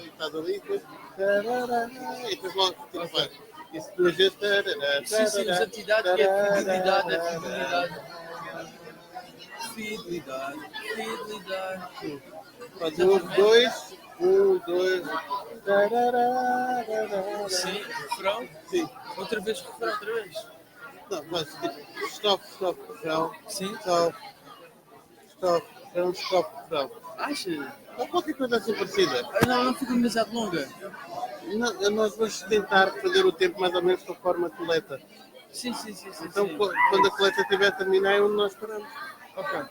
Estás ali, depois. E depois logo tipo, vai. Isso duas vezes. Sim, sim, santidade que é fidelidade, fidelidade. Faz dois. Sim, refrão. Sim. Outra vez, refrão, outra vez. Não, mas stop, refrão. Sim. Stop, refrão. Acha? Ou qualquer coisa assim parecida. Não fica demasiado longa. Nós vamos tentar fazer o tempo mais ou menos conforme a coleta. Sim. Então, sim. quando a coleta estiver a terminar, é onde nós paramos. Ok.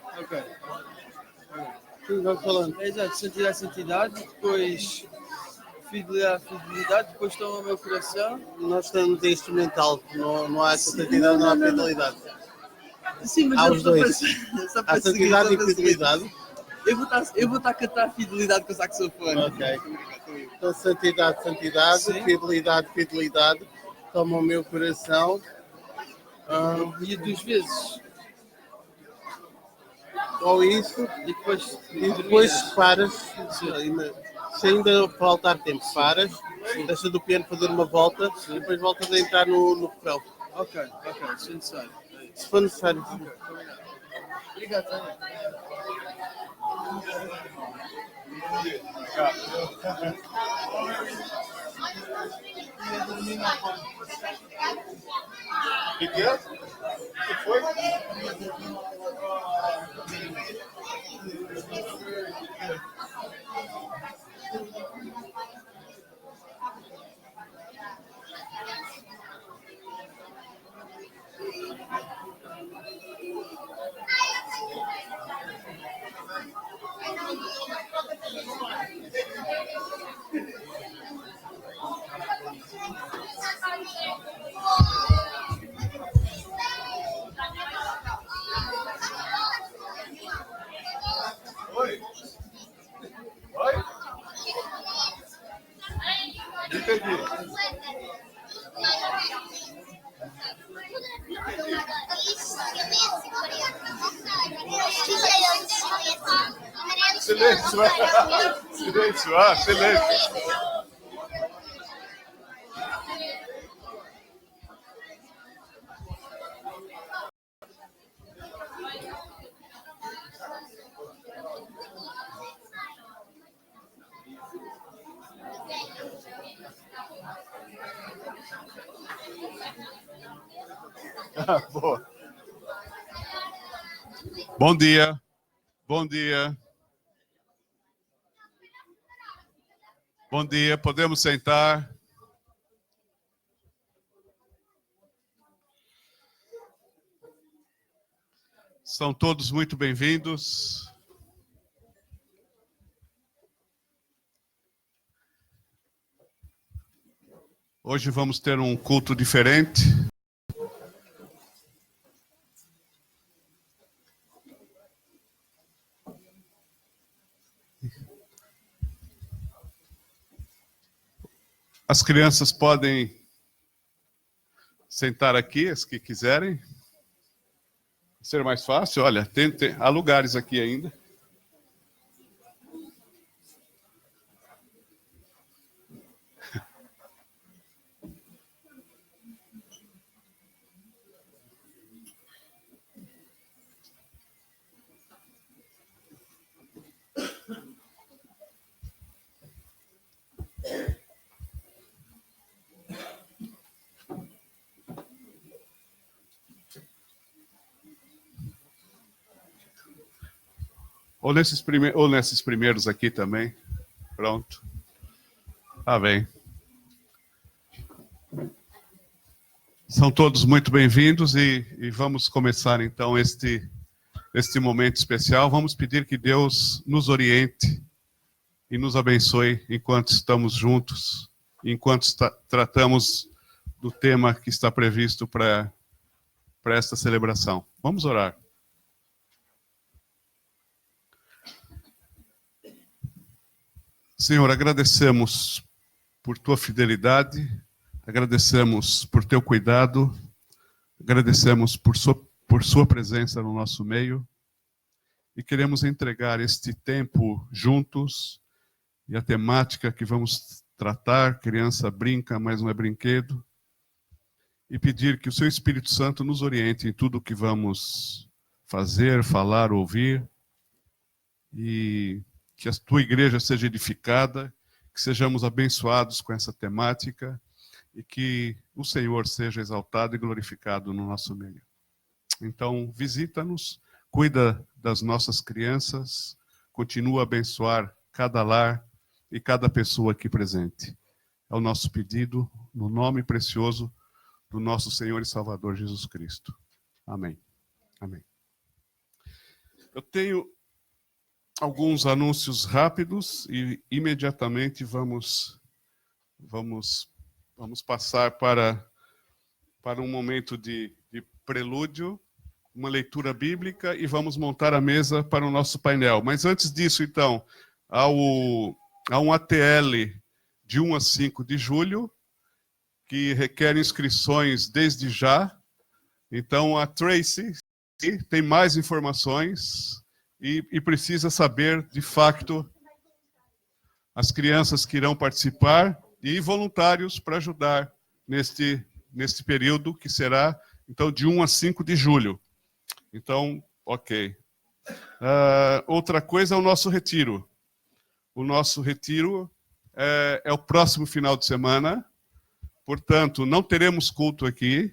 Sim, vamos falando. Exato, santidade, depois fidelidade, depois toma o meu coração. Nós estamos em instrumental, não há santidade, não há fidelidade. Sim, mas há os dois. Só para Há santidade seguir, e fidelidade. Eu vou estar a cantar fidelidade com o saxofone. Ok. Então, santidade, Sim. fidelidade. Toma o meu coração. E duas vezes. Ou isso. E depois paras. Sim. Se ainda faltar tempo, paras. Sim. Deixa do piano fazer uma volta. Sim. E depois voltas a entrar no refrão. Ok. Se necessário. Se for necessário. Okay. Obrigado, Tânia. O que é? O que foi? Oi? Entendi. Silêncio, silêncio. Boa. Bom dia. Bom dia, podemos sentar. São todos muito bem-vindos. Hoje vamos ter um culto diferente. As crianças podem sentar aqui, as que quiserem. Vai ser mais fácil. Olha, há lugares aqui ainda. Ou nesses primeiros aqui também. Pronto. Tá bem. São todos muito bem-vindos e vamos começar então este momento especial. Vamos pedir que Deus nos oriente e nos abençoe enquanto estamos juntos, enquanto tratamos do tema que está previsto para esta celebração. Vamos orar. Senhor, agradecemos por tua fidelidade, agradecemos por teu cuidado, agradecemos por sua presença no nosso meio e queremos entregar este tempo juntos e a temática que vamos tratar, criança brinca, mas não é brinquedo, e pedir que o seu Espírito Santo nos oriente em tudo o que vamos fazer, falar, ouvir, e que a tua igreja seja edificada, que sejamos abençoados com essa temática e que o Senhor seja exaltado e glorificado no nosso meio. Então, visita-nos, cuida das nossas crianças, continua a abençoar cada lar e cada pessoa aqui presente. É o nosso pedido, no nome precioso do nosso Senhor e Salvador Jesus Cristo. Amém. Amém. Eu tenho alguns anúncios rápidos e imediatamente vamos passar para um momento de prelúdio, uma leitura bíblica e vamos montar a mesa para o nosso painel. Mas antes disso, então, há um ATL de 1 a 5 de julho, que requer inscrições desde já. Então, a Tracy tem mais informações e precisa saber, de fato, as crianças que irão participar e voluntários para ajudar neste período, que será, então, de 1 a 5 de julho. Então, ok. Outra coisa é o nosso retiro. O nosso retiro é o próximo final de semana. Portanto, não teremos culto aqui.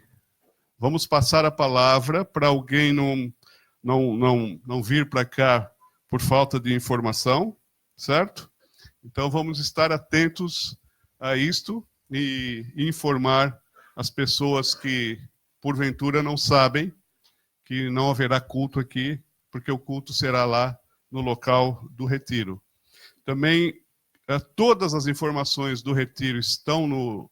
Vamos passar a palavra para alguém não vir para cá por falta de informação, certo? Então, vamos estar atentos a isto e informar as pessoas que, porventura, não sabem que não haverá culto aqui, porque o culto será lá no local do retiro. Também, todas as informações do retiro estão no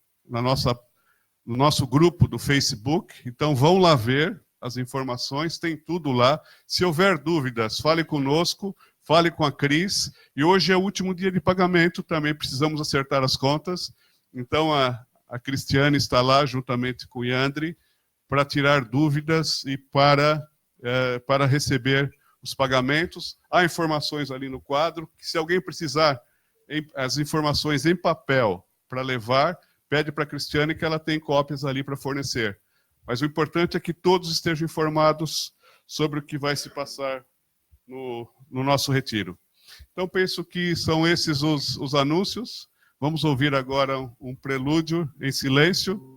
nosso grupo do Facebook, então vão lá ver as informações, tem tudo lá. Se houver dúvidas, fale conosco, fale com a Cris, e hoje é o último dia de pagamento, também precisamos acertar as contas, então a Cristiane está lá, juntamente com o Yandri, para tirar dúvidas e para receber os pagamentos. Há informações ali no quadro, que se alguém precisar as informações em papel para levar, pede para a Cristiane que ela tem cópias ali para fornecer. Mas o importante é que todos estejam informados sobre o que vai se passar no nosso retiro. Então, penso que são esses os anúncios. Vamos ouvir agora um prelúdio em silêncio.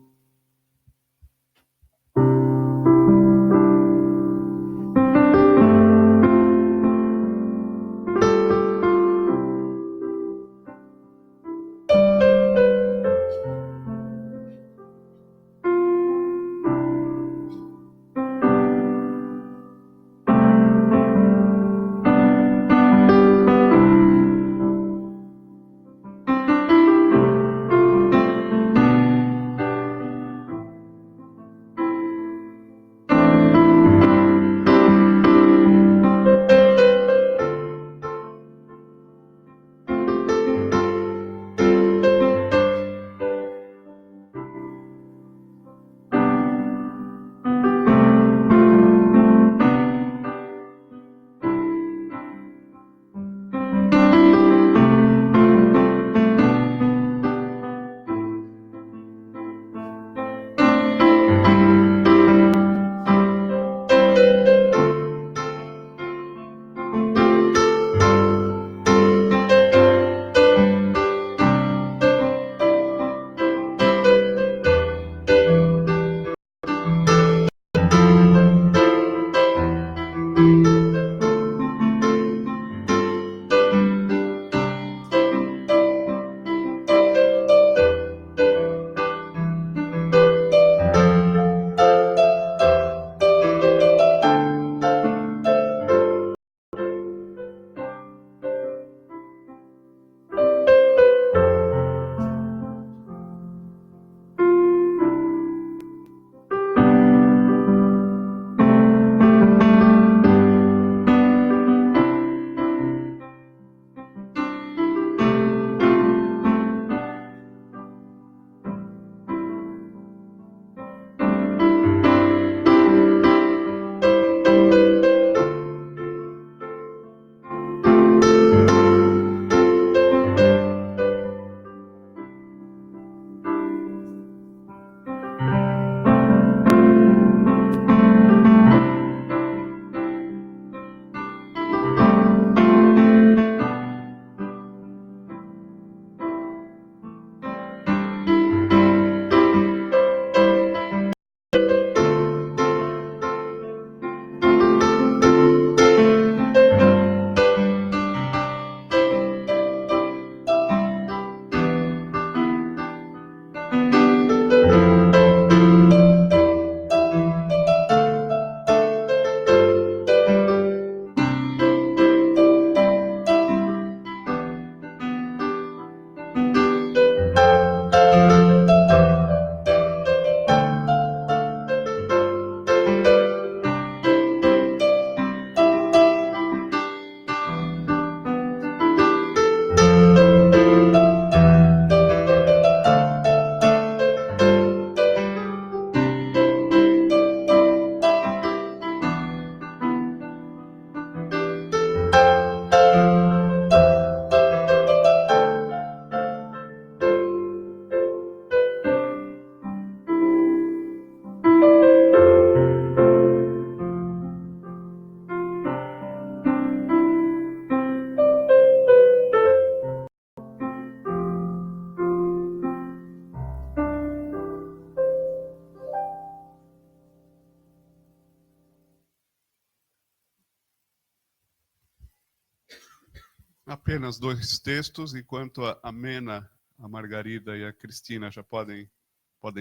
apenas 2 textos, enquanto a Mena, a Margarida e a Cristina já podem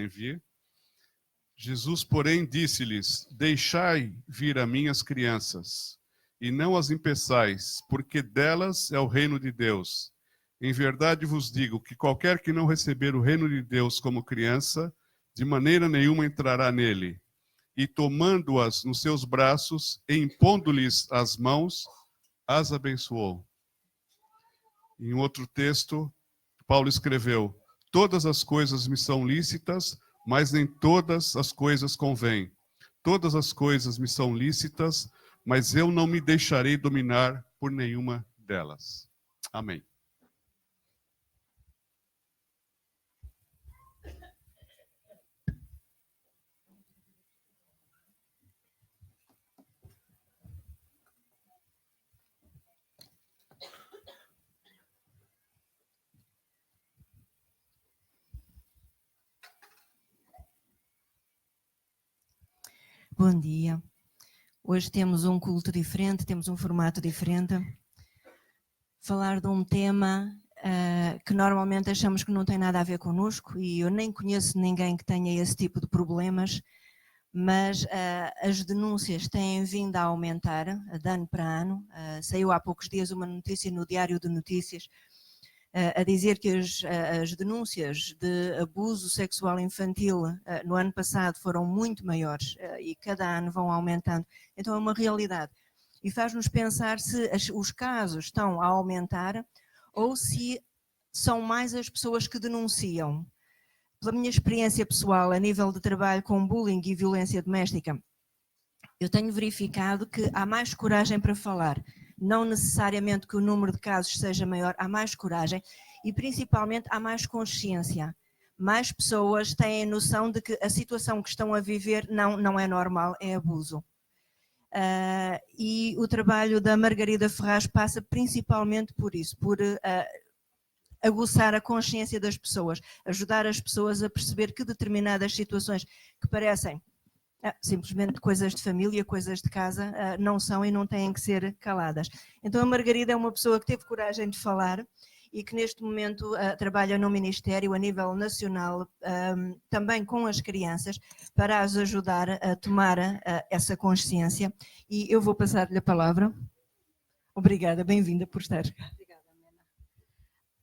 vir. Jesus, porém, disse-lhes: deixai vir a mim as crianças, e não as impeçais, porque delas é o reino de Deus. Em verdade vos digo que qualquer que não receber o reino de Deus como criança, de maneira nenhuma entrará nele. E tomando-as nos seus braços, e impondo-lhes as mãos, as abençoou. Em outro texto, Paulo escreveu: todas as coisas me são lícitas, mas nem todas as coisas convêm. Todas as coisas me são lícitas, mas eu não me deixarei dominar por nenhuma delas. Amém. Bom dia. Hoje temos um culto diferente, temos um formato diferente. Falar de um tema que normalmente achamos que não tem nada a ver connosco, e eu nem conheço ninguém que tenha esse tipo de problemas, mas as denúncias têm vindo a aumentar de ano para ano. Saiu há poucos dias uma notícia no Diário de Notícias a dizer que as denúncias de abuso sexual infantil no ano passado foram muito maiores e cada ano vão aumentando. Então é uma realidade. E faz-nos pensar se os casos estão a aumentar ou se são mais as pessoas que denunciam. Pela minha experiência pessoal a nível de trabalho com bullying e violência doméstica, eu tenho verificado que há mais coragem para falar. Não necessariamente que o número de casos seja maior, há mais coragem e principalmente há mais consciência. Mais pessoas têm noção de que a situação que estão a viver não é normal, é abuso. E o trabalho da Margarida Ferraz passa principalmente por isso, por aguçar a consciência das pessoas, ajudar as pessoas a perceber que determinadas situações que parecem simplesmente coisas de família, coisas de casa, não são e não têm que ser caladas. Então a Margarida é uma pessoa que teve coragem de falar e que neste momento trabalha no Ministério a nível nacional, também com as crianças, para as ajudar a tomar essa consciência. E eu vou passar-lhe a palavra. Obrigada, bem-vinda por estar. Obrigada,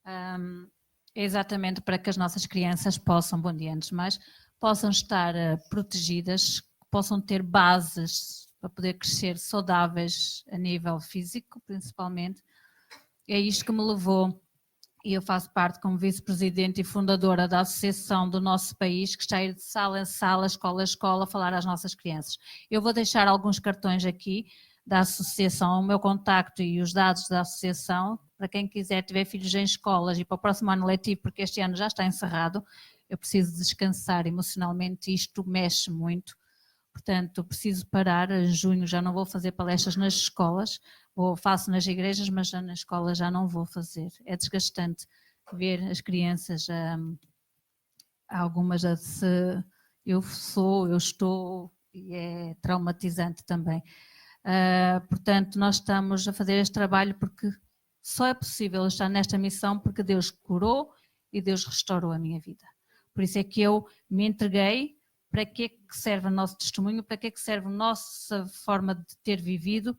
Mena. Exatamente para que as nossas crianças possam, bom dia antes de mais, possam estar protegidas, possam ter bases para poder crescer saudáveis a nível físico, principalmente. É isto que me levou, e eu faço parte como vice-presidente e fundadora da associação do nosso país, que está a ir de sala em sala, escola a escola, a falar às nossas crianças. Eu vou deixar alguns cartões aqui da associação, o meu contacto e os dados da associação, para quem quiser tiver filhos em escolas e para o próximo ano letivo, porque este ano já está encerrado, eu preciso descansar emocionalmente, isto mexe muito, portanto preciso parar. Em junho já não vou fazer palestras nas escolas, faço nas igrejas, mas já na escola já não vou fazer. É desgastante ver as crianças, algumas eu estou, e é traumatizante também. Portanto, nós estamos a fazer este trabalho porque só é possível estar nesta missão porque Deus curou e Deus restaurou a minha vida. Por isso é que eu me entreguei. Para que é que serve o nosso testemunho? Para que é que serve a nossa forma de ter vivido?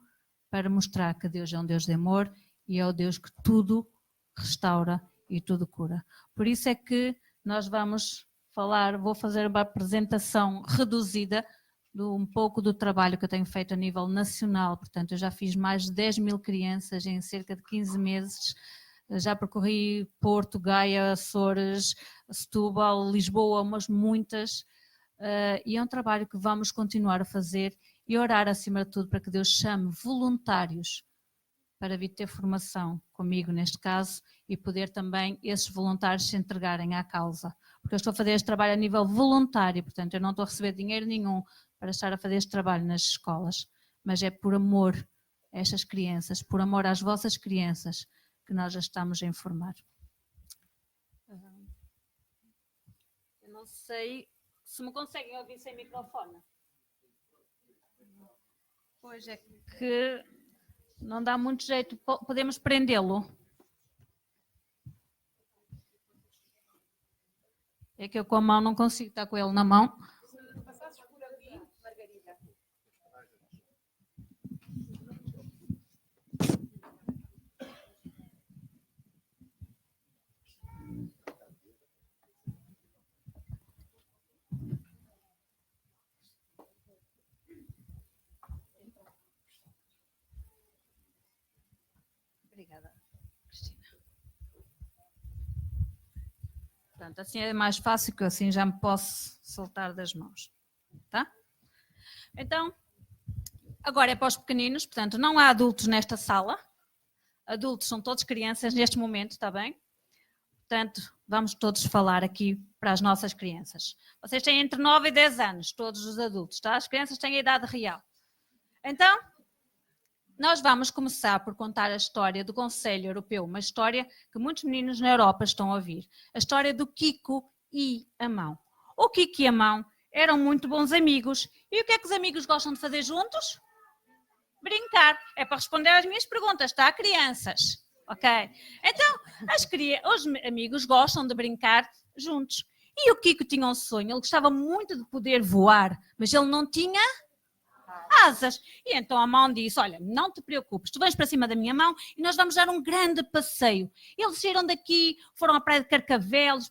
Para mostrar que Deus é um Deus de amor e é o Deus que tudo restaura e tudo cura. Por isso é que nós vamos vou fazer uma apresentação reduzida de um pouco do trabalho que eu tenho feito a nível nacional. Portanto, eu já fiz mais de 10 mil crianças em cerca de 15 meses. Já percorri Porto, Gaia, Açores, Setúbal, Lisboa, mas muitas. E é um trabalho que vamos continuar a fazer e orar acima de tudo para que Deus chame voluntários para vir ter formação comigo neste caso e poder também esses voluntários se entregarem à causa. Porque eu estou a fazer este trabalho a nível voluntário, portanto eu não estou a receber dinheiro nenhum para estar a fazer este trabalho nas escolas, mas é por amor a estas crianças, por amor às vossas crianças que nós já estamos a informar. Eu não sei se me conseguem ouvir sem microfone. Pois é que não dá muito jeito. Podemos prendê-lo? É que eu com a mão não consigo estar com ele na mão. Obrigada, Cristina. Portanto, assim é mais fácil, que assim já me posso soltar das mãos. Tá? Então, agora é para os pequeninos, portanto, não há adultos nesta sala. Adultos são todos crianças neste momento, está bem? Portanto, vamos todos falar aqui para as nossas crianças. Vocês têm entre 9 e 10 anos, todos os adultos, tá? As crianças têm a idade real. Então, nós vamos começar por contar a história do Conselho Europeu, uma história que muitos meninos na Europa estão a ouvir. A história do Kiko e a Mão. O Kiko e a Mão eram muito bons amigos. E o que é que os amigos gostam de fazer juntos? Brincar. É para responder às minhas perguntas, tá, crianças? Ok? Então, os amigos gostam de brincar juntos. E o Kiko tinha um sonho, ele gostava muito de poder voar, mas ele não tinha asas. E então a Mão disse, olha, não te preocupes, tu vens para cima da minha mão e nós vamos dar um grande passeio. Eles saíram daqui, foram à Praia de Carcavelos,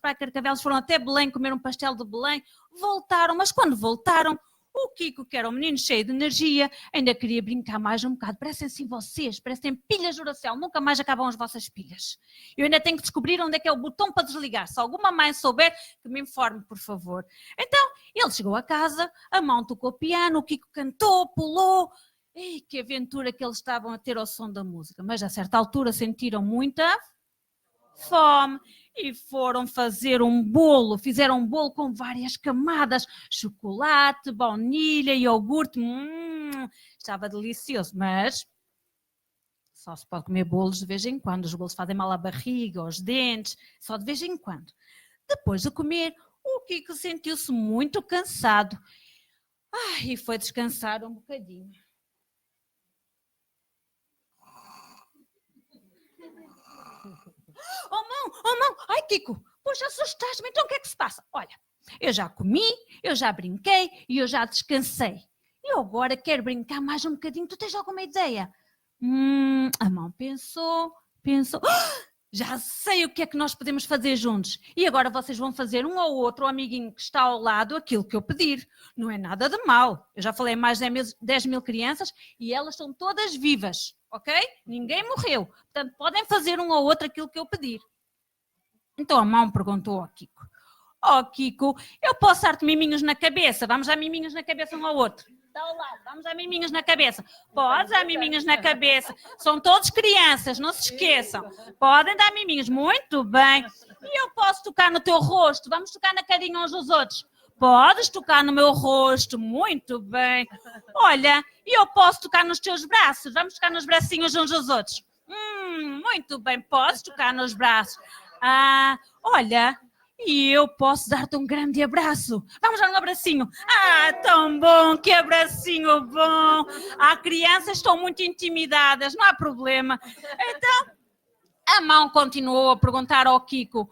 foram até Belém comer um pastel de Belém, voltaram, mas quando voltaram, o Kiko, que era um menino cheio de energia, ainda queria brincar mais um bocado. Parecem assim vocês, parecem pilhas do Duracell, nunca mais acabam as vossas pilhas. Eu ainda tenho que descobrir onde é que é o botão para desligar. Se alguma mãe souber, que me informe, por favor. Então, ele chegou a casa, a Mão tocou piano, o Kiko cantou, pulou. Ei, que aventura que eles estavam a ter ao som da música. Mas a certa altura sentiram muita fome e foram fazer um bolo, fizeram um bolo com várias camadas, chocolate, baunilha, iogurte, estava delicioso, mas só se pode comer bolos de vez em quando, os bolos fazem mal à barriga, aos dentes, só de vez em quando. Depois de comer, o Kiko sentiu-se muito cansado e foi descansar um bocadinho. Oh Mão, ai Kiko, pois assustaste-me, então o que é que se passa? Olha, eu já comi, eu já brinquei e eu já descansei. Eu agora quero brincar mais um bocadinho, tu tens alguma ideia? A Mão pensou, já sei o que é que nós podemos fazer juntos. E agora vocês vão fazer um ao outro, o amiguinho que está ao lado, aquilo que eu pedir. Não é nada de mal. Eu já falei a mais de 10 mil crianças e elas estão todas vivas, ok? Ninguém morreu. Portanto, podem fazer um ao outro aquilo que eu pedir. Então a Mão perguntou ao Kiko. Kiko, eu posso dar-te miminhos na cabeça? Vamos dar miminhos na cabeça um ao outro. Está ao lado, vamos dar miminhos na cabeça. Podes dar miminhos na cabeça. São todos crianças, não se esqueçam. Podem dar miminhos, muito bem. E eu posso tocar no teu rosto? Vamos tocar na carinha uns dos outros. Podes tocar no meu rosto, muito bem. Olha, e eu posso tocar nos teus braços? Vamos tocar nos bracinhos uns dos outros. Muito bem, podes tocar nos braços. Olha, e eu posso dar-te um grande abraço. Vamos dar um abracinho. Tão bom, que abracinho bom. Crianças estão muito intimidadas, não há problema. Então, a Mão continuou a perguntar ao Kiko.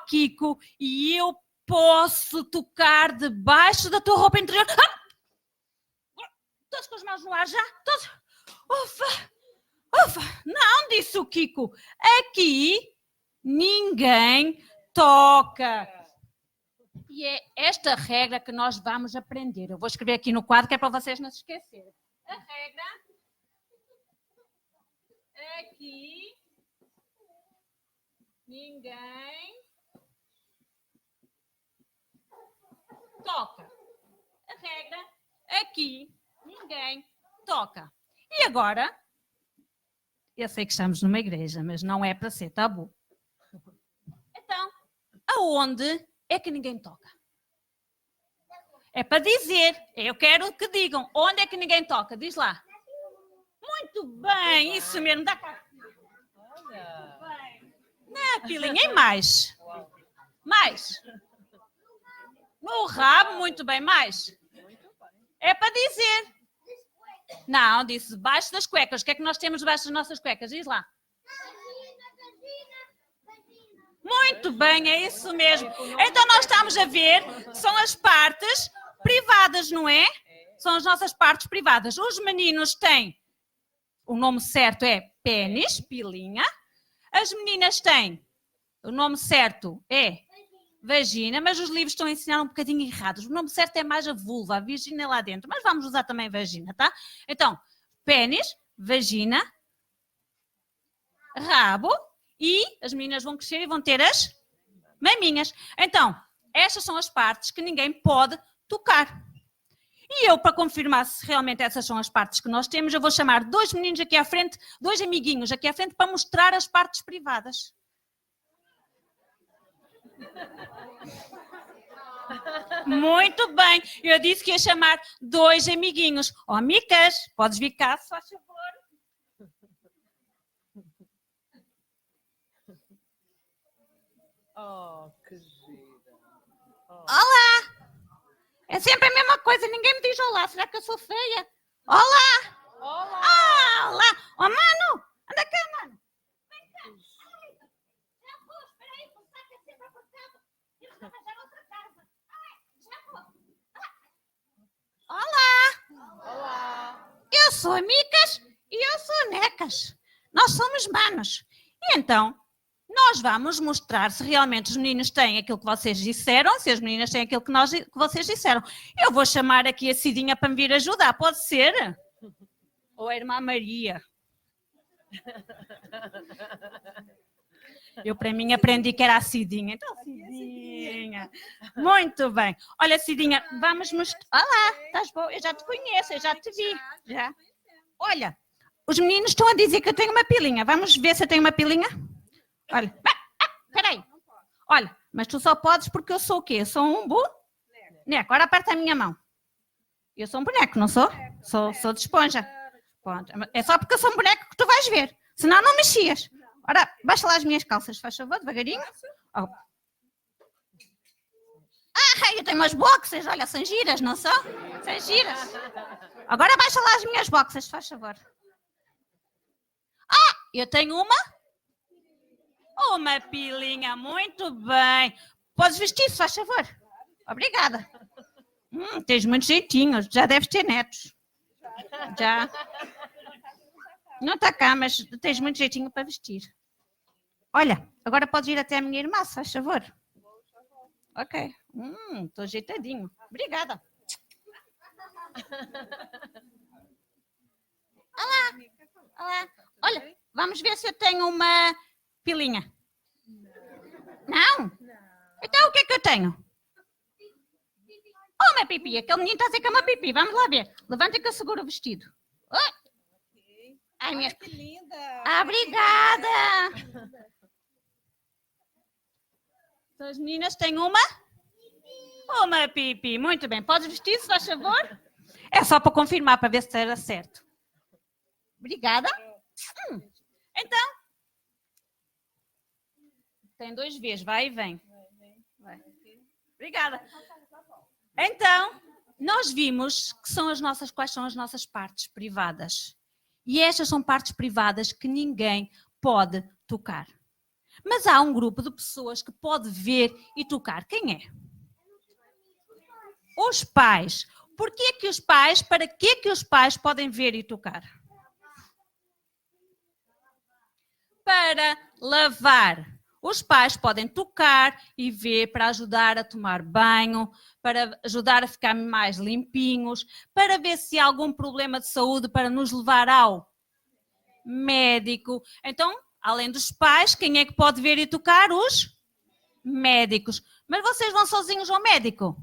Kiko, e eu posso tocar debaixo da tua roupa interior? Todos com as mãos no ar já? Todos? Ufa. Não, disse o Kiko. Aqui ninguém toca. E é esta regra que nós vamos aprender. Eu vou escrever aqui no quadro que é para vocês não se esquecerem. A regra aqui ninguém toca. A regra aqui ninguém toca. E agora, eu sei que estamos numa igreja, mas não é para ser tabu. Então, aonde é que ninguém toca? É para dizer, eu quero que digam, onde é que ninguém toca? Diz lá. Muito bem, isso mesmo, dá cá. Na pilinha, e mais? Mais? No rabo, muito bem, mais? É para dizer. Não, disse debaixo das cuecas. O que é que nós temos debaixo das nossas cuecas? Diz lá. Muito Muito bem, é isso mesmo. Então nós estamos a ver que são as partes privadas, não é? São as nossas partes privadas. Os meninos têm, o nome certo é pênis, pilinha. As meninas têm, o nome certo é vagina, mas os livros estão a ensinar um bocadinho errados. O nome certo é mais a vulva, a vagina é lá dentro, mas vamos usar também vagina, tá? Então, pênis, vagina, rabo e as meninas vão crescer e vão ter as maminhas. Então, estas são as partes que ninguém pode tocar. E eu, para confirmar se realmente essas são as partes que nós temos, eu vou chamar 2 meninos aqui à frente, 2 amiguinhos aqui à frente para mostrar as partes privadas. Muito bem, eu disse que ia chamar 2 amiguinhos. Oh, Micas, podes vir cá, se faz favor. Oh, que gira. Oh. Olá! É sempre a mesma coisa, ninguém me diz olá, será que eu sou feia? Olá! Olá! Ah, olá! Oh, mano! Anda cá, mano! Vem cá! Ai, já vou, espera aí, o saco é sempre apertado. Eu vou arranjar outra casa. Ai, já vou. Olá! Olá! Eu sou a Micas e eu sou a Necas. Nós somos manos. E então, nós vamos mostrar se realmente os meninos têm aquilo que vocês disseram, se as meninas têm aquilo que vocês disseram. Eu vou chamar aqui a Cidinha para me vir ajudar, pode ser? Ou a irmã Maria. Eu, para mim, aprendi que era a Cidinha. Então, Cidinha. Muito bem. Olha, Cidinha, vamos mostrar. Olá, estás boa? Eu já te conheço, eu já te vi. Já. Olha, os meninos estão a dizer que eu tenho uma pilinha. Vamos ver se eu tenho uma pilinha? Olha. Espera aí. Olha, mas tu só podes porque eu sou o quê? Eu sou um boneco. Agora aperta a minha mão. Eu sou um boneco, não sou? Sou de esponja. Pronto. É só porque eu sou um boneco que tu vais ver. Senão não mexias. Ora, baixa lá as minhas calças, faz favor, devagarinho. Oh. Ah, eu tenho umas boxers, olha, são giras, não são? São giras. Agora baixa lá as minhas boxers, faz favor. Ah, eu tenho uma pilinha, muito bem. Podes vestir-se, faz favor. Obrigada. Tens muito jeitinho, já deves ter netos. Já. Não está cá, mas tens muito jeitinho para vestir. Olha, agora podes ir até a minha irmã, se faz favor. Ok. Estou ajeitadinho. Obrigada. Olá. Olha, vamos ver se eu tenho uma pilinha. Não? Então o que é que eu tenho? Oh, uma pipi. Aquele menino está a dizer que é uma pipi. Vamos lá ver. Levanta que eu seguro o vestido. Oh. Ai, minha... Que linda! Ah, obrigada! Então, as meninas têm uma pipi. Muito bem. Podes vestir, se faz favor? É só para confirmar, para ver se era certo. Obrigada. Então, tem 2 vezes. Vai e vem. Vai. Obrigada. Então, nós vimos que quais são as nossas partes privadas. E estas são partes privadas que ninguém pode tocar. Mas há um grupo de pessoas que pode ver e tocar. Quem é? Os pais. Para que os pais podem ver e tocar? Para lavar. Os pais podem tocar e ver para ajudar a tomar banho, para ajudar a ficar mais limpinhos, para ver se há algum problema de saúde, para nos levar ao médico. Então, além dos pais, quem é que pode ver e tocar? Os médicos. Mas vocês vão sozinhos ao médico?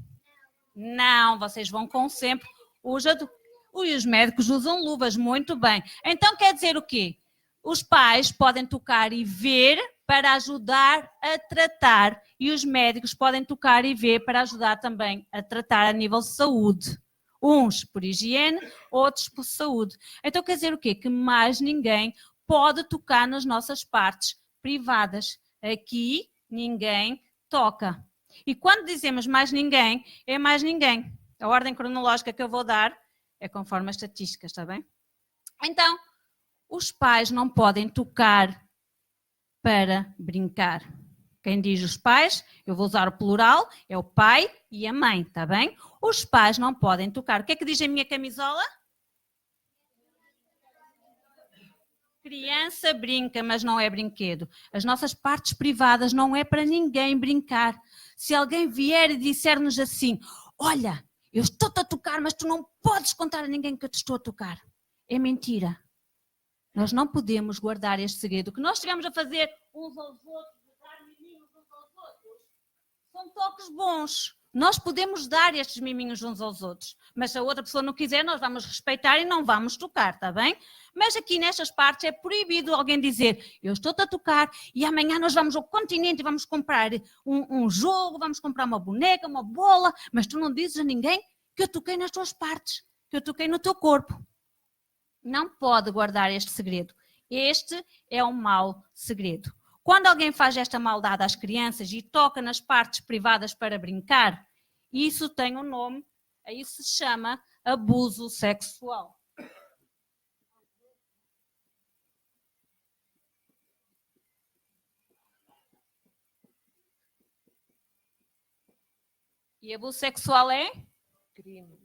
Não, vocês vão com sempre os médicos usam luvas, muito bem. Então quer dizer o quê? Os pais podem tocar e ver para ajudar a tratar e os médicos podem tocar e ver para ajudar também a tratar a nível de saúde. Uns por higiene, outros por saúde. Então quer dizer o quê? Que mais ninguém pode tocar nas nossas partes privadas. Aqui ninguém toca. E quando dizemos mais ninguém, é mais ninguém. A ordem cronológica que eu vou dar é conforme as estatísticas, está bem? Então, os pais não podem tocar para brincar. Quem diz os pais, eu vou usar o plural, é o pai e a mãe, está bem? Os pais não podem tocar. O que é que diz a minha camisola? Criança brinca, mas não é brinquedo. As nossas partes privadas não é para ninguém brincar. Se alguém vier e disser-nos assim, olha, eu estou-te a tocar, mas tu não podes contar a ninguém que eu te estou a tocar. É mentira. Nós não podemos guardar este segredo. O que nós estivemos a fazer uns aos outros, dar miminhos uns aos outros, são toques bons. Nós podemos dar estes miminhos uns aos outros, mas se a outra pessoa não quiser, nós vamos respeitar e não vamos tocar, está bem? Mas aqui nestas partes é proibido alguém dizer, eu estou-te a tocar e amanhã nós vamos ao continente e vamos comprar um jogo, vamos comprar uma boneca, uma bola, mas tu não dizes a ninguém que eu toquei nas tuas partes, que eu toquei no teu corpo. Não pode guardar este segredo. Este é um mau segredo. Quando alguém faz esta maldade às crianças e toca nas partes privadas para brincar, isso tem um nome, aí se chama abuso sexual. E abuso sexual é? Crime.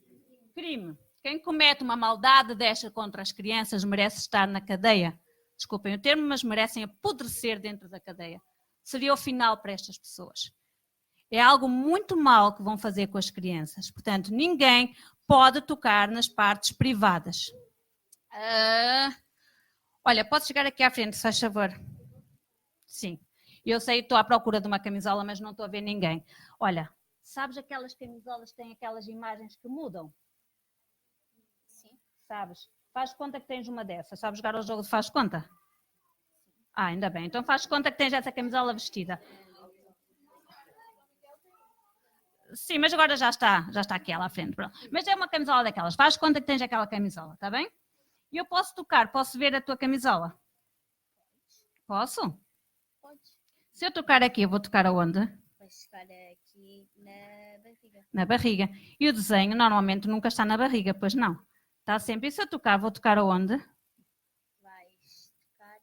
Crime. Quem comete uma maldade desta contra as crianças merece estar na cadeia. Desculpem o termo, mas merecem apodrecer dentro da cadeia. Seria o final para estas pessoas. É algo muito mau que vão fazer com as crianças. Portanto, ninguém pode tocar nas partes privadas. Olha, pode chegar aqui à frente, se faz favor. Sim. Eu sei que estou à procura de uma camisola, mas não estou a ver ninguém. Olha, sabes aquelas camisolas que têm aquelas imagens que mudam? Sim. Sabes? Faz conta que tens uma dessas. Sabes jogar ao jogo de faz conta? Ah, ainda bem. Então faz conta que tens essa camisola vestida. Sim, mas agora já está aqui ela à frente. Pronto. Mas é uma camisola daquelas. Faz conta que tens aquela camisola, está bem? E eu posso tocar, posso ver a tua camisola? Posso? Pode. Se eu tocar aqui, eu vou tocar aonde? Vais tocar aqui na barriga. Na barriga. E o desenho normalmente nunca está na barriga, pois não? Está sempre. E se eu tocar, vou tocar aonde? Vais tocar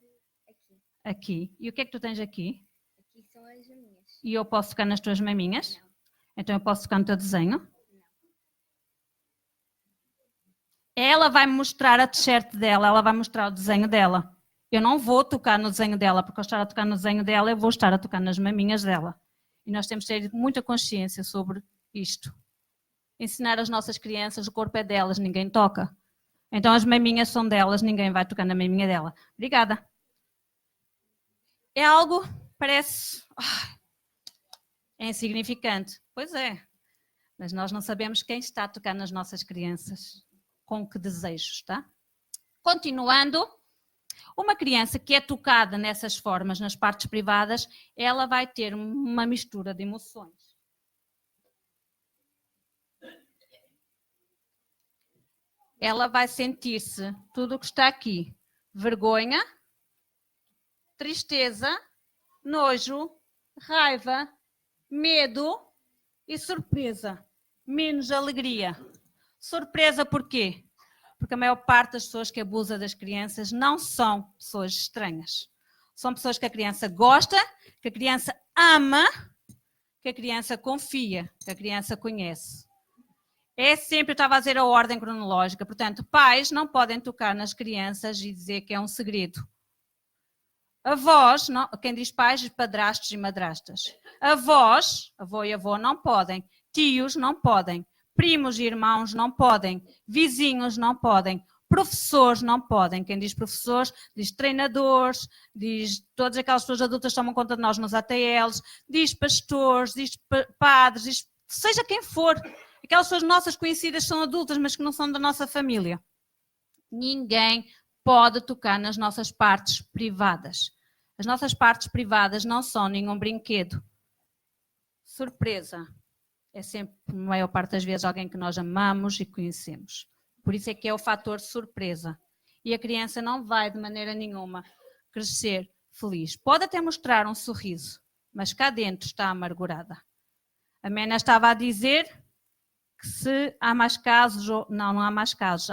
aqui. Aqui. E o que é que tu tens aqui? Aqui são as minhas. E eu posso tocar nas tuas maminhas? Não. Então eu posso tocar no teu desenho? Ela vai mostrar a t-shirt dela, ela vai mostrar o desenho dela. Eu não vou tocar no desenho dela, porque ao estar a tocar no desenho dela, eu vou estar a tocar nas maminhas dela. E nós temos que ter muita consciência sobre isto. Ensinar as nossas crianças, o corpo é delas, ninguém toca. Então as maminhas são delas, ninguém vai tocar na maminha dela. Obrigada. É algo, parece... é insignificante. Pois é. Mas nós não sabemos quem está a tocar nas nossas crianças. Com que desejos, tá? Continuando, uma criança que é tocada nessas formas, nas partes privadas, ela vai ter uma mistura de emoções. Ela vai sentir-se tudo o que está aqui. Vergonha, tristeza, nojo, raiva, medo e surpresa. Menos alegria. Surpresa por quê? Porque a maior parte das pessoas que abusam das crianças não são pessoas estranhas. São pessoas que a criança gosta, que a criança ama, que a criança confia, que a criança conhece. É sempre, eu estava a dizer a ordem cronológica, portanto, pais não podem tocar nas crianças e dizer que é um segredo. Avós, não, quem diz pais, padrastos e madrastas. Avós, avô e avó não podem. Tios não podem. Primos e irmãos não podem, vizinhos não podem, professores não podem. Quem diz professores, diz treinadores, diz todas aquelas pessoas adultas que tomam conta de nós nos ATLs, diz pastores, diz padres, diz seja quem for. Aquelas pessoas nossas conhecidas são adultas, mas que não são da nossa família. Ninguém pode tocar nas nossas partes privadas. As nossas partes privadas não são nenhum brinquedo. Surpresa. É sempre, na maior parte das vezes, alguém que nós amamos e conhecemos. Por isso é que é o fator surpresa. E a criança não vai, de maneira nenhuma, crescer feliz. Pode até mostrar um sorriso, mas cá dentro está amargurada. A Mena estava a dizer que se há mais casos, ou não há mais casos.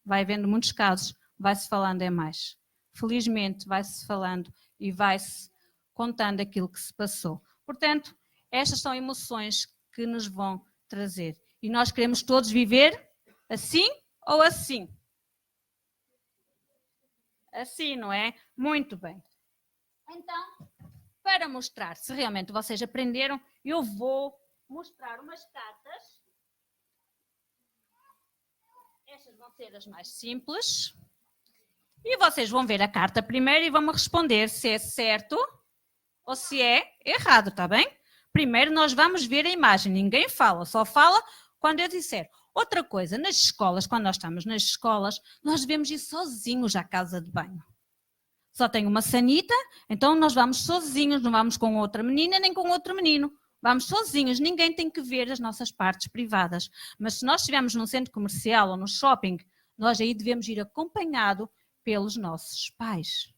Vai havendo muitos casos, vai-se falando é mais. Felizmente vai-se falando e vai-se contando aquilo que se passou. Portanto, estas são emoções que nos vão trazer. E nós queremos todos viver assim ou assim? Assim, não é? Muito bem. Então, para mostrar se realmente vocês aprenderam, eu vou mostrar umas cartas. Estas vão ser as mais simples. E vocês vão ver a carta primeiro e vão me responder se é certo ou se é errado, tá bem? Primeiro nós vamos ver a imagem, ninguém fala, só fala quando eu disser. Outra coisa, nas escolas, quando nós estamos nas escolas, nós devemos ir sozinhos à casa de banho. Só tem uma sanita, então nós vamos sozinhos, não vamos com outra menina nem com outro menino. Vamos sozinhos, ninguém tem que ver as nossas partes privadas. Mas se nós estivermos num centro comercial ou no shopping, nós aí devemos ir acompanhado pelos nossos pais,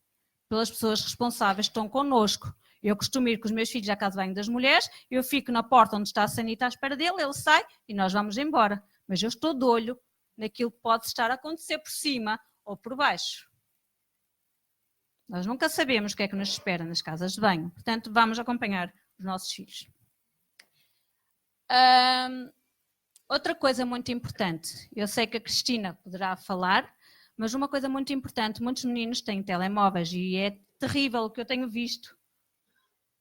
pelas pessoas responsáveis que estão connosco. Eu costumo ir com os meus filhos à casa de banho das mulheres, eu fico na porta onde está a sanita à espera dele, ele sai e nós vamos embora. Mas eu estou de olho naquilo que pode estar a acontecer por cima ou por baixo. Nós nunca sabemos o que é que nos espera nas casas de banho, portanto vamos acompanhar os nossos filhos. Outra coisa muito importante, eu sei que a Cristina poderá falar, mas uma coisa muito importante, muitos meninos têm telemóveis e é terrível o que eu tenho visto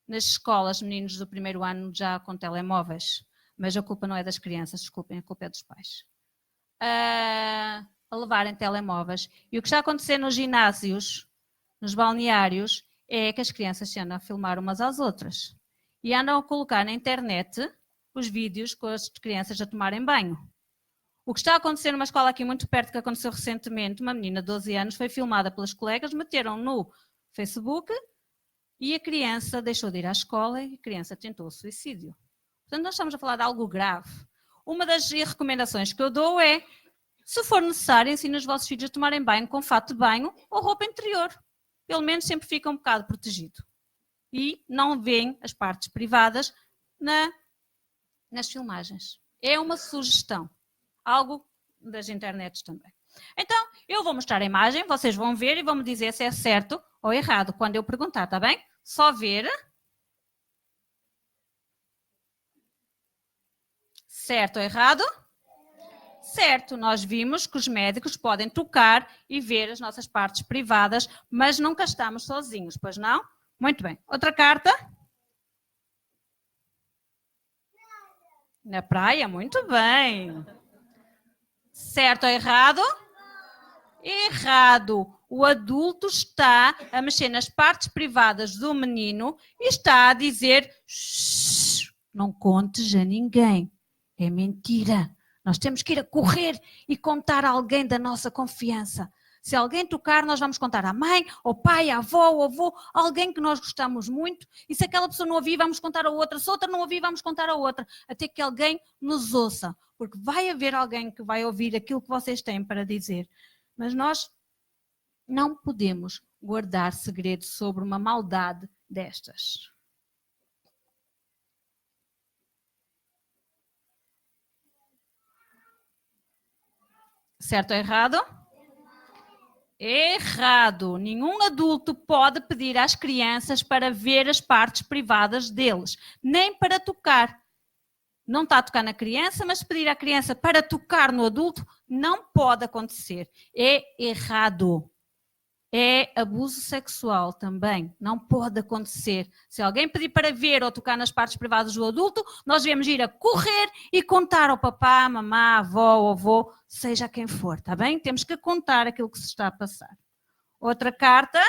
nas escolas, meninos do primeiro ano já com telemóveis, mas a culpa não é das crianças, desculpem, a culpa é dos pais. A levarem telemóveis. E o que está a acontecer nos ginásios, nos balneários, é que as crianças se andam a filmar umas às outras e andam a colocar na internet os vídeos com as crianças a tomarem banho. O que está a acontecer numa escola aqui muito perto, que aconteceu recentemente, uma menina de 12 anos foi filmada pelas colegas, meteram no Facebook e a criança deixou de ir à escola e a criança tentou o suicídio. Portanto, nós estamos a falar de algo grave. Uma das recomendações que eu dou é, se for necessário, ensine os vossos filhos a tomarem banho com fato de banho ou roupa interior. Pelo menos sempre fica um bocado protegido. E não veem as partes privadas nas filmagens. É uma sugestão. Algo das internets também. Então, eu vou mostrar a imagem, vocês vão ver e vão me dizer se é certo ou errado quando eu perguntar, tá bem? Só ver. Certo ou errado? Certo, nós vimos que os médicos podem tocar e ver as nossas partes privadas, mas nunca estamos sozinhos, pois não? Muito bem. Outra carta. Na praia, muito bem. Certo ou errado? Errado. O adulto está a mexer nas partes privadas do menino e está a dizer: não contes a ninguém. É mentira. Nós temos que ir a correr e contar a alguém da nossa confiança. Se alguém tocar, nós vamos contar à mãe, ao pai, à avó, ao avô, alguém que nós gostamos muito. E se aquela pessoa não ouvir, vamos contar a outra. Se outra não ouvir, vamos contar a outra. Até que alguém nos ouça. Porque vai haver alguém que vai ouvir aquilo que vocês têm para dizer. Mas nós não podemos guardar segredos sobre uma maldade destas. Certo ou errado? Errado. Nenhum adulto pode pedir às crianças para ver as partes privadas deles, nem para tocar. Não está a tocar na criança, mas pedir à criança para tocar no adulto não pode acontecer. É errado. É abuso sexual também. Não pode acontecer. Se alguém pedir para ver ou tocar nas partes privadas do adulto, nós devemos ir a correr e contar ao papá, mamá, avó, avô, seja quem for, está bem? Temos que contar aquilo que se está a passar. Outra carta.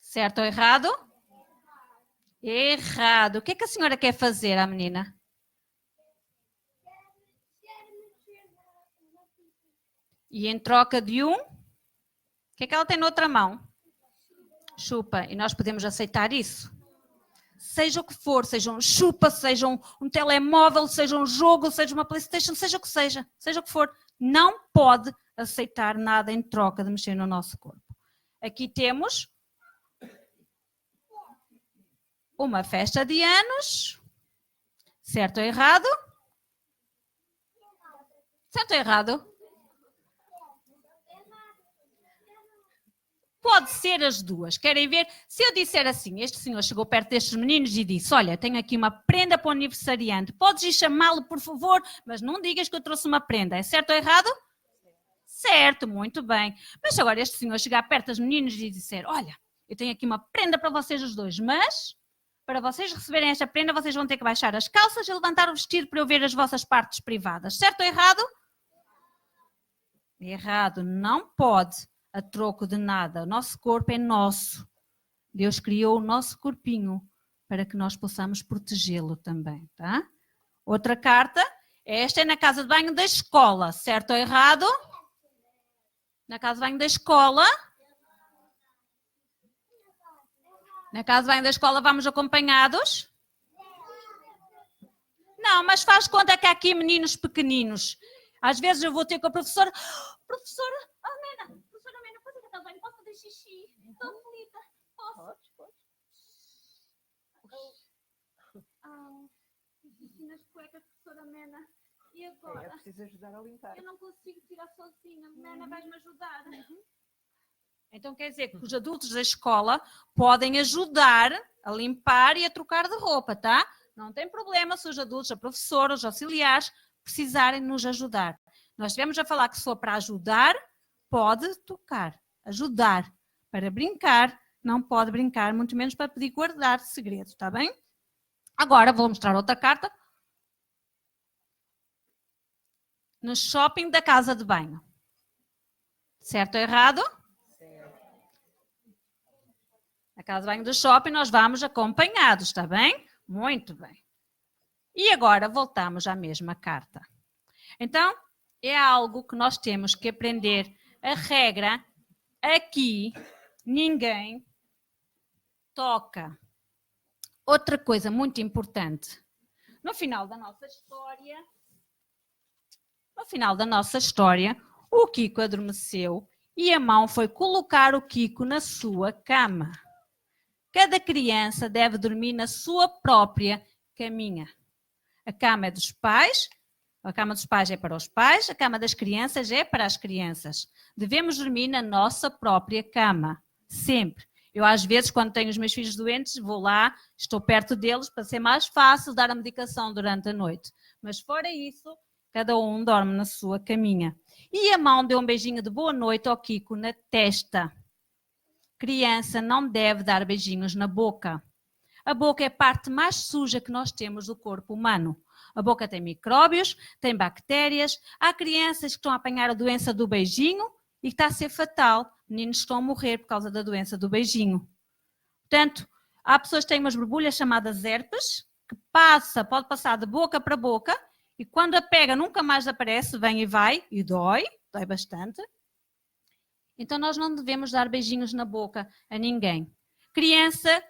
Certo ou errado? Errado. O que é que a senhora quer fazer à menina? E em troca de o que é que ela tem na outra mão? Chupa. E nós podemos aceitar isso? Seja o que for, seja um chupa, seja um telemóvel, seja um jogo, seja uma PlayStation, seja o que for, não pode aceitar nada em troca de mexer no nosso corpo. Aqui temos uma festa de anos. Certo ou errado? Certo ou errado? pode ser as duas. Querem ver? Se eu disser assim, este senhor chegou perto destes meninos e disse, olha, tenho aqui uma prenda para o aniversariante, podes ir chamá-lo, por favor, mas não digas que eu trouxe uma prenda. É certo ou errado? Certo, muito bem. Mas se agora este senhor chegar perto dos meninos e disser, olha, eu tenho aqui uma prenda para vocês os dois, mas para vocês receberem esta prenda, vocês vão ter que baixar as calças e levantar o vestido para eu ver as vossas partes privadas. Certo ou errado? Errado, não pode a troco de nada. O nosso corpo é nosso. Deus criou o nosso corpinho para que nós possamos protegê-lo também, tá? Outra carta, esta é na casa de banho da escola, certo ou errado? Na casa de banho da escola. Na casa de banho da escola vamos acompanhados? Não, mas faz conta que há aqui meninos pequeninos. Às vezes eu vou ter com a professora. Professora Amena, posso ir à casa de banho? Posso fazer xixi? Estou aflita. Posso? Xixi nas cuecas, professora Amena. E agora? É preciso ajudar a limpar. Eu não consigo tirar sozinha. Amena, vais-me ajudar? Então quer dizer que os adultos da escola podem ajudar a limpar e a trocar de roupa, tá? Não tem problema se os adultos, a professora, os auxiliares precisarem nos ajudar. Nós estivemos a falar que se for para ajudar, pode tocar. Ajudar. Para brincar, não pode brincar, muito menos para pedir guardar segredo, tá bem? Agora vou mostrar outra carta. No shopping da casa de banho. Certo ou errado? Na casa de banho do shopping nós vamos acompanhados, está bem? Muito bem. E agora voltamos à mesma carta. Então, é algo que nós temos que aprender. A regra, aqui, ninguém toca. Outra coisa muito importante. No final da nossa história, o Kiko adormeceu e a mão foi colocar o Kiko na sua cama. Cada criança deve dormir na sua própria caminha. A cama é dos pais, a cama dos pais é para os pais, a cama das crianças é para as crianças. Devemos dormir na nossa própria cama, sempre. Eu, às vezes, quando tenho os meus filhos doentes, vou lá, estou perto deles para ser mais fácil dar a medicação durante a noite. Mas fora isso, cada um dorme na sua caminha. E a mão deu um beijinho de boa noite ao Kiko na testa. Criança não deve dar beijinhos na boca. A boca é a parte mais suja que nós temos do corpo humano. A boca tem micróbios, tem bactérias. Há crianças que estão a apanhar a doença do beijinho e que está a ser fatal. Meninos estão a morrer por causa da doença do beijinho. Portanto, há pessoas que têm umas borbulhas chamadas herpes, que pode passar de boca para boca, e quando a pega nunca mais aparece, vem e vai, e dói bastante. Então nós não devemos dar beijinhos na boca a ninguém. Criança,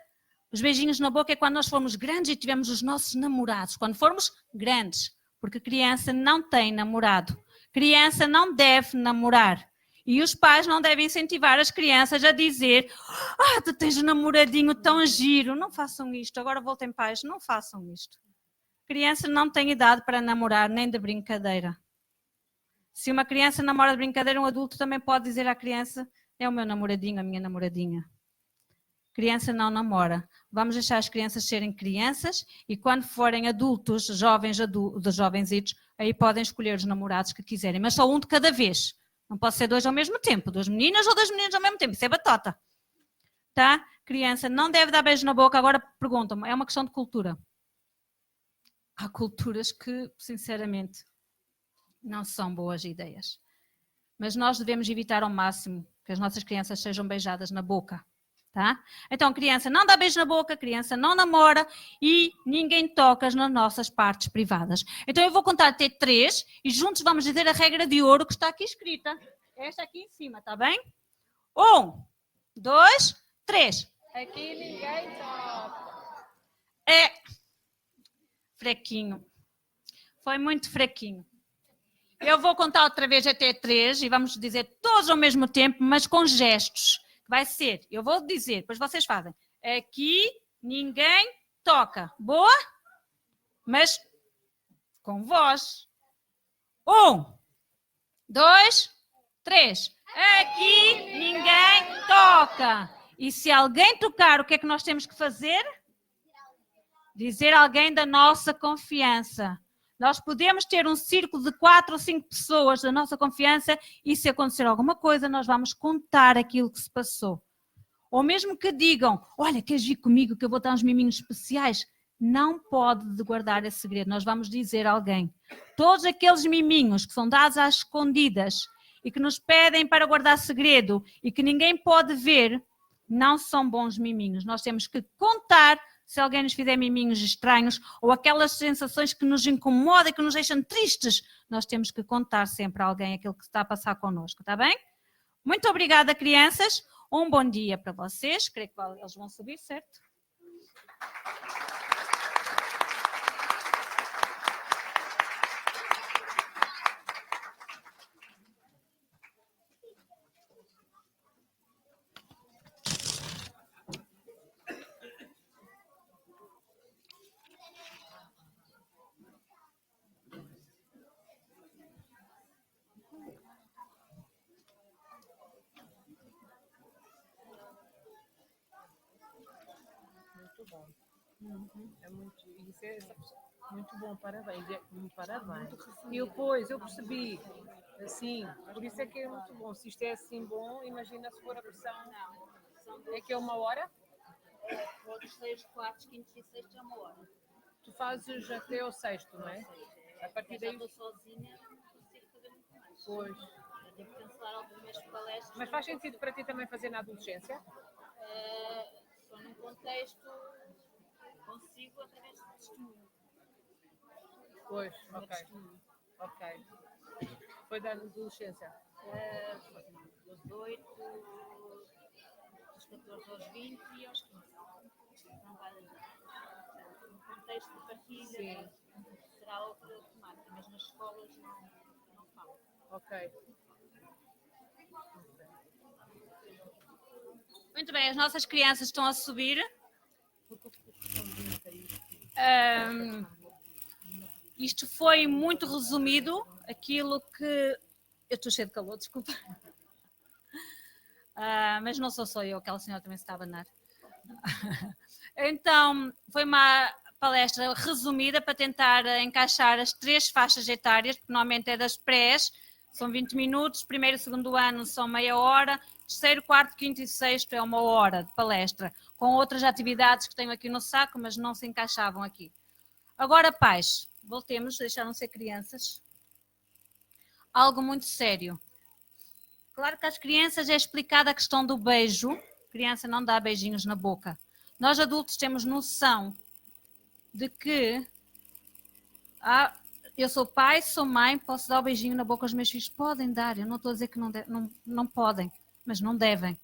os beijinhos na boca é quando nós formos grandes e tivermos os nossos namorados, quando formos grandes, porque criança não tem namorado. Criança não deve namorar. E os pais não devem incentivar as crianças a dizer: tu tens um namoradinho tão giro. Não façam isto. Agora voltem pais, não façam isto. Criança não tem idade para namorar, nem de brincadeira. Se uma criança namora de brincadeira, um adulto também pode dizer à criança: é o meu namoradinho, a minha namoradinha. Criança não namora. Vamos deixar as crianças serem crianças e quando forem adultos, jovenzitos, aí podem escolher os namorados que quiserem, mas só um de cada vez. Não pode ser dois ao mesmo tempo, duas meninas ou dois meninos ao mesmo tempo, isso é batota. Tá? Criança não deve dar beijo na boca. Agora perguntam-me, é uma questão de cultura. Há culturas que, sinceramente, não são boas ideias. Mas nós devemos evitar ao máximo que as nossas crianças sejam beijadas na boca. Tá? Então, criança não dá beijo na boca, criança não namora e ninguém toca nas nossas partes privadas. Então, eu vou contar até 3 e juntos vamos dizer a regra de ouro que está aqui escrita. Esta aqui em cima, tá bem? 1, 2, 3. Aqui ninguém toca. É fraquinho. Foi muito fraquinho. Eu vou contar outra vez até 3 e vamos dizer todos ao mesmo tempo, mas com gestos. Vai ser, eu vou dizer, depois vocês fazem. Aqui ninguém toca. Boa? Mas com voz. 1, 2, 3. Aqui ninguém toca. boca. E se alguém tocar, o que é que nós temos que fazer? Dizer alguém da nossa confiança. Nós podemos ter um círculo de 4 ou 5 pessoas da nossa confiança e se acontecer alguma coisa, nós vamos contar aquilo que se passou. Ou mesmo que digam, olha, queres vir comigo que eu vou dar uns miminhos especiais? Não pode guardar esse segredo, nós vamos dizer a alguém. Todos aqueles miminhos que são dados às escondidas e que nos pedem para guardar segredo e que ninguém pode ver, não são bons miminhos. Nós temos que contar se alguém nos fizer miminhos estranhos ou aquelas sensações que nos incomodam e que nos deixam tristes, nós temos que contar sempre a alguém aquilo que está a passar connosco, está bem? Muito obrigada, crianças. Um bom dia para vocês. Creio que eles vão subir, certo? Muito bom. É muito, isso é muito bom, parabéns. Parabéns. E depois eu percebi, assim, por isso é que é muito bom. Se isto é assim bom, imagina se for a versão. É que é 1 hora? Todos 3, 4, 5 e 6 é 1 hora. Tu fazes até ao 6º, não é? A partir daí. Estou sozinha, não consigo fazer muito mais. Pois. Eu tenho que cancelar algumas palestras. Mas faz sentido para ti também fazer na adolescência? Só num contexto consigo através de testemunho. Pois, ok. Foi da adolescência? Dos 8, dos 14 aos 20 e aos 15. Não vale nada. No contexto de partilha será outra temática, mas nas escolas não falo. Ok. Muito bem, as nossas crianças estão a subir. Isto foi muito resumido, aquilo que... Eu estou cheia de calor, desculpa. Mas não sou só eu, aquela senhora também se está a abanar. Então, foi uma palestra resumida para tentar encaixar as 3 faixas etárias, porque normalmente é das prés, são 20 minutos, primeiro e segundo ano são meia hora, terceiro, quarto, quinto e sexto é 1 hora de palestra, com outras atividades que tenho aqui no saco, mas não se encaixavam aqui. Agora, pais, voltemos, deixaram de ser crianças. Algo muito sério. Claro que às crianças é explicada a questão do beijo. A criança não dá beijinhos na boca. Nós adultos temos noção de que eu sou pai, sou mãe, posso dar o beijinho na boca aos meus filhos. Podem dar, eu não estou a dizer que não podem, mas não devem.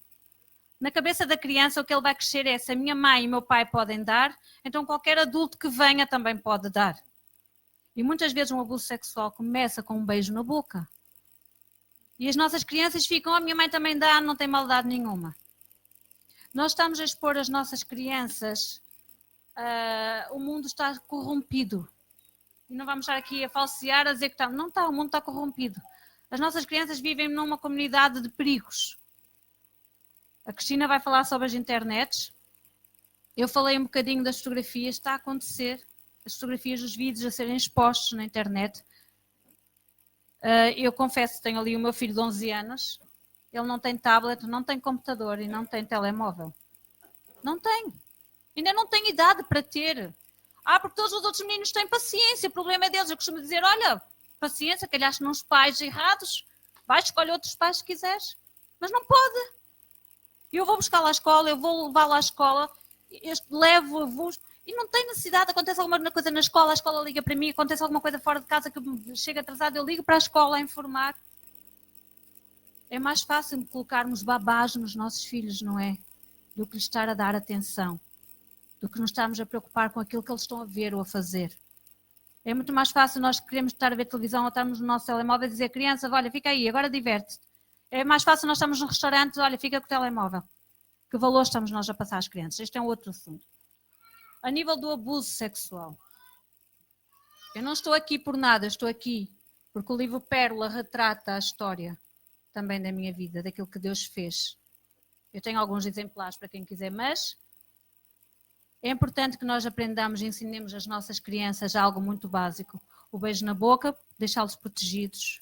Na cabeça da criança o que ele vai crescer é se a minha mãe e meu pai podem dar, então qualquer adulto que venha também pode dar. E muitas vezes um abuso sexual começa com um beijo na boca. E as nossas crianças ficam, a minha mãe também dá, não tem maldade nenhuma. Nós estamos a expor as nossas crianças, o mundo está corrompido. E não vamos estar aqui a falsear, a dizer que está. Não está, o mundo está corrompido. As nossas crianças vivem numa comunidade de perigos. A Cristina vai falar sobre as internets. Eu falei um bocadinho das fotografias, está a acontecer. As fotografias dos vídeos a serem expostos na internet. Eu confesso que tenho ali o meu filho de 11 anos. Ele não tem tablet, não tem computador e não tem telemóvel. Não tem. Ainda não tem idade para ter. Porque todos os outros meninos têm paciência, o problema é deles. Eu costumo dizer, olha, paciência, calhaste nos pais errados, vai, escolhe outros pais se quiseres. Mas não pode. Eu vou buscar lá à escola, eu vou levar lá à escola, levo-vos, e não tem necessidade, acontece alguma coisa na escola, a escola liga para mim, acontece alguma coisa fora de casa que chega atrasado, eu ligo para a escola a informar. É mais fácil colocarmos babás nos nossos filhos, não é? Do que lhes estar a dar atenção. Do que nos estarmos a preocupar com aquilo que eles estão a ver ou a fazer. É muito mais fácil nós queremos estar a ver televisão ou estarmos no nosso telemóvel e dizer, criança, olha, fica aí, agora diverte-te. É mais fácil nós estarmos num restaurante, olha, fica com o telemóvel. Que valor estamos nós a passar às crianças? Este é um outro assunto. A nível do abuso sexual. Eu não estou aqui por nada, eu estou aqui porque o livro Pérola retrata a história também da minha vida, daquilo que Deus fez. Eu tenho alguns exemplares para quem quiser, mas é importante que nós aprendamos e ensinemos às nossas crianças algo muito básico. O beijo na boca, deixá-los protegidos.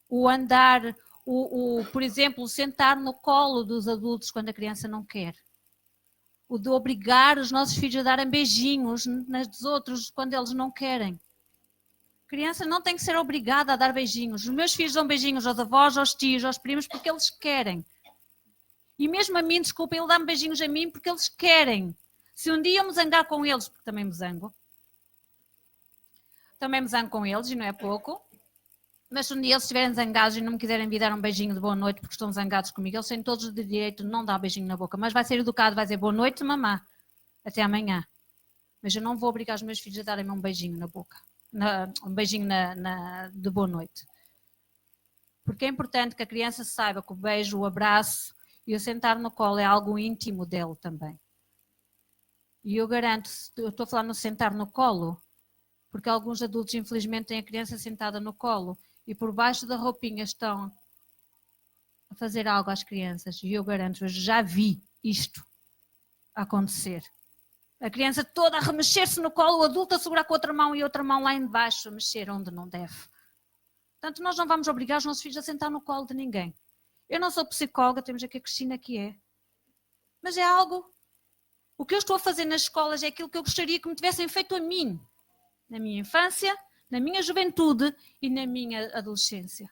O andar, por exemplo, o sentar no colo dos adultos quando a criança não quer. O de obrigar os nossos filhos a darem beijinhos nos outros quando eles não querem. A criança não tem que ser obrigada a dar beijinhos. Os meus filhos dão beijinhos aos avós, aos tios, aos primos, porque eles querem. E mesmo a mim, desculpem, ele dá-me beijinhos a mim porque eles querem. Se um dia eu me zangar com eles, porque também me zango com eles e não é pouco, mas se um dia eles estiverem zangados e não me quiserem vir dar um beijinho de boa noite porque estão zangados comigo, eles têm todos o direito de não dar um beijinho na boca, mas vai ser educado, vai dizer boa noite, mamã, até amanhã. Mas eu não vou obrigar os meus filhos a darem-me um beijinho na boca, um beijinho de boa noite. Porque é importante que a criança saiba que o beijo, o abraço e o sentar no colo é algo íntimo dele também. E eu garanto, eu estou a falar no sentar no colo, porque alguns adultos infelizmente têm a criança sentada no colo e por baixo da roupinha estão a fazer algo às crianças. E eu garanto, eu já vi isto acontecer. A criança toda a remexer-se no colo, o adulto a segurar com outra mão e outra mão lá embaixo a mexer onde não deve. Portanto, nós não vamos obrigar os nossos filhos a sentar no colo de ninguém. Eu não sou psicóloga, temos aqui a Cristina que é. Mas é algo... O que eu estou a fazer nas escolas é aquilo que eu gostaria que me tivessem feito a mim. Na minha infância, na minha juventude e na minha adolescência.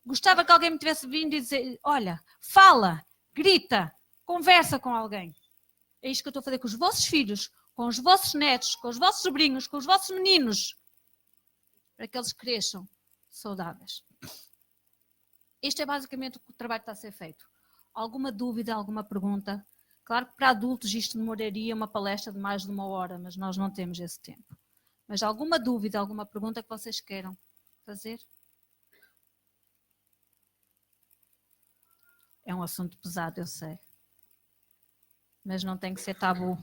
Gostava que alguém me tivesse vindo e dizer, olha, fala, grita, conversa com alguém. É isto que eu estou a fazer com os vossos filhos, com os vossos netos, com os vossos sobrinhos, com os vossos meninos, para que eles cresçam saudáveis. Este é basicamente o trabalho que está a ser feito. Alguma dúvida, alguma pergunta? Claro que para adultos isto demoraria uma palestra de mais de 1 hora, mas nós não temos esse tempo. Mas alguma dúvida, alguma pergunta que vocês queiram fazer? É um assunto pesado, eu sei. Mas não tem que ser tabu.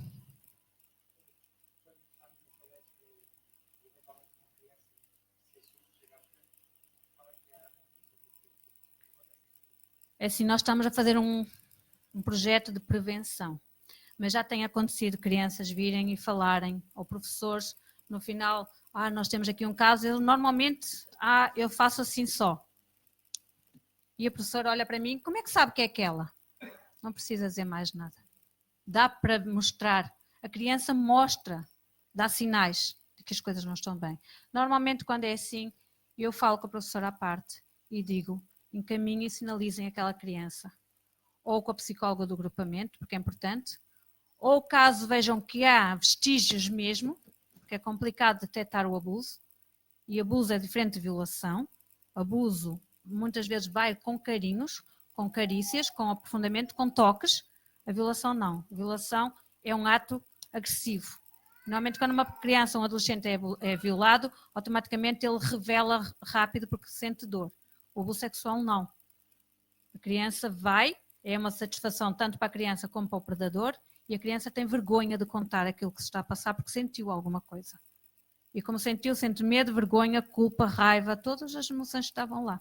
É assim, nós estamos a fazer um projeto de prevenção, mas já tem acontecido crianças virem e falarem, ou professores, no final, nós temos aqui um caso, eu normalmente, eu faço assim só. E a professora olha para mim, como é que sabe que é aquela? Não precisa dizer mais nada. Dá para mostrar, a criança mostra, dá sinais de que as coisas não estão bem. Normalmente quando é assim, eu falo com a professora à parte e digo, encaminhem e sinalizem aquela criança. Ou com a psicóloga do agrupamento, porque é importante, ou caso vejam que há vestígios mesmo, porque é complicado detectar o abuso, e abuso é diferente de violação. Abuso muitas vezes vai com carinhos, com carícias, com aprofundamento, com toques. A violação não. A violação é um ato agressivo. Normalmente quando uma criança ou um adolescente é violado, automaticamente ele revela rápido porque sente dor. O abuso sexual não. A criança vai, é uma satisfação tanto para a criança como para o predador, e a criança tem vergonha de contar aquilo que se está a passar porque sentiu alguma coisa. E como sentiu, sente medo, vergonha, culpa, raiva, todas as emoções que estavam lá.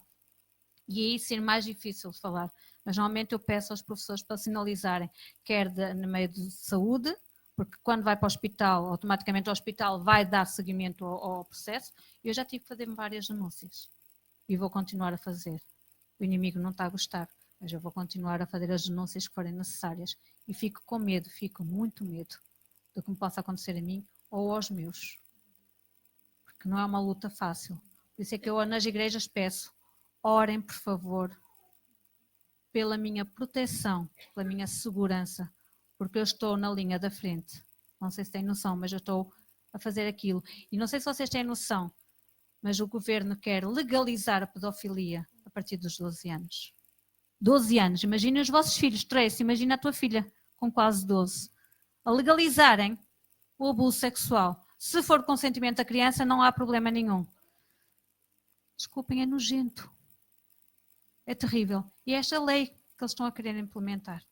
E aí ser mais difícil de falar. Mas normalmente eu peço aos professores para sinalizarem, quer no meio de saúde, porque quando vai para o hospital, automaticamente o hospital vai dar seguimento ao processo. Eu já tive que fazer várias denúncias. E vou continuar a fazer. O inimigo não está a gostar, mas eu vou continuar a fazer as denúncias que forem necessárias. E fico com medo, fico muito medo do que me possa acontecer a mim ou aos meus. Porque não é uma luta fácil. Por isso é que eu nas igrejas peço, orem por favor, pela minha proteção, pela minha segurança, porque eu estou na linha da frente. Não sei se têm noção, mas eu estou a fazer aquilo. E não sei se vocês têm noção, mas o governo quer legalizar a pedofilia a partir dos 12 anos. 12 anos, imaginem os vossos filhos, Tracy, imagina a tua filha com quase 12. A legalizarem o abuso sexual. Se for consentimento da criança, não há problema nenhum. Desculpem, é nojento. É terrível. E é esta lei que eles estão a querer implementar.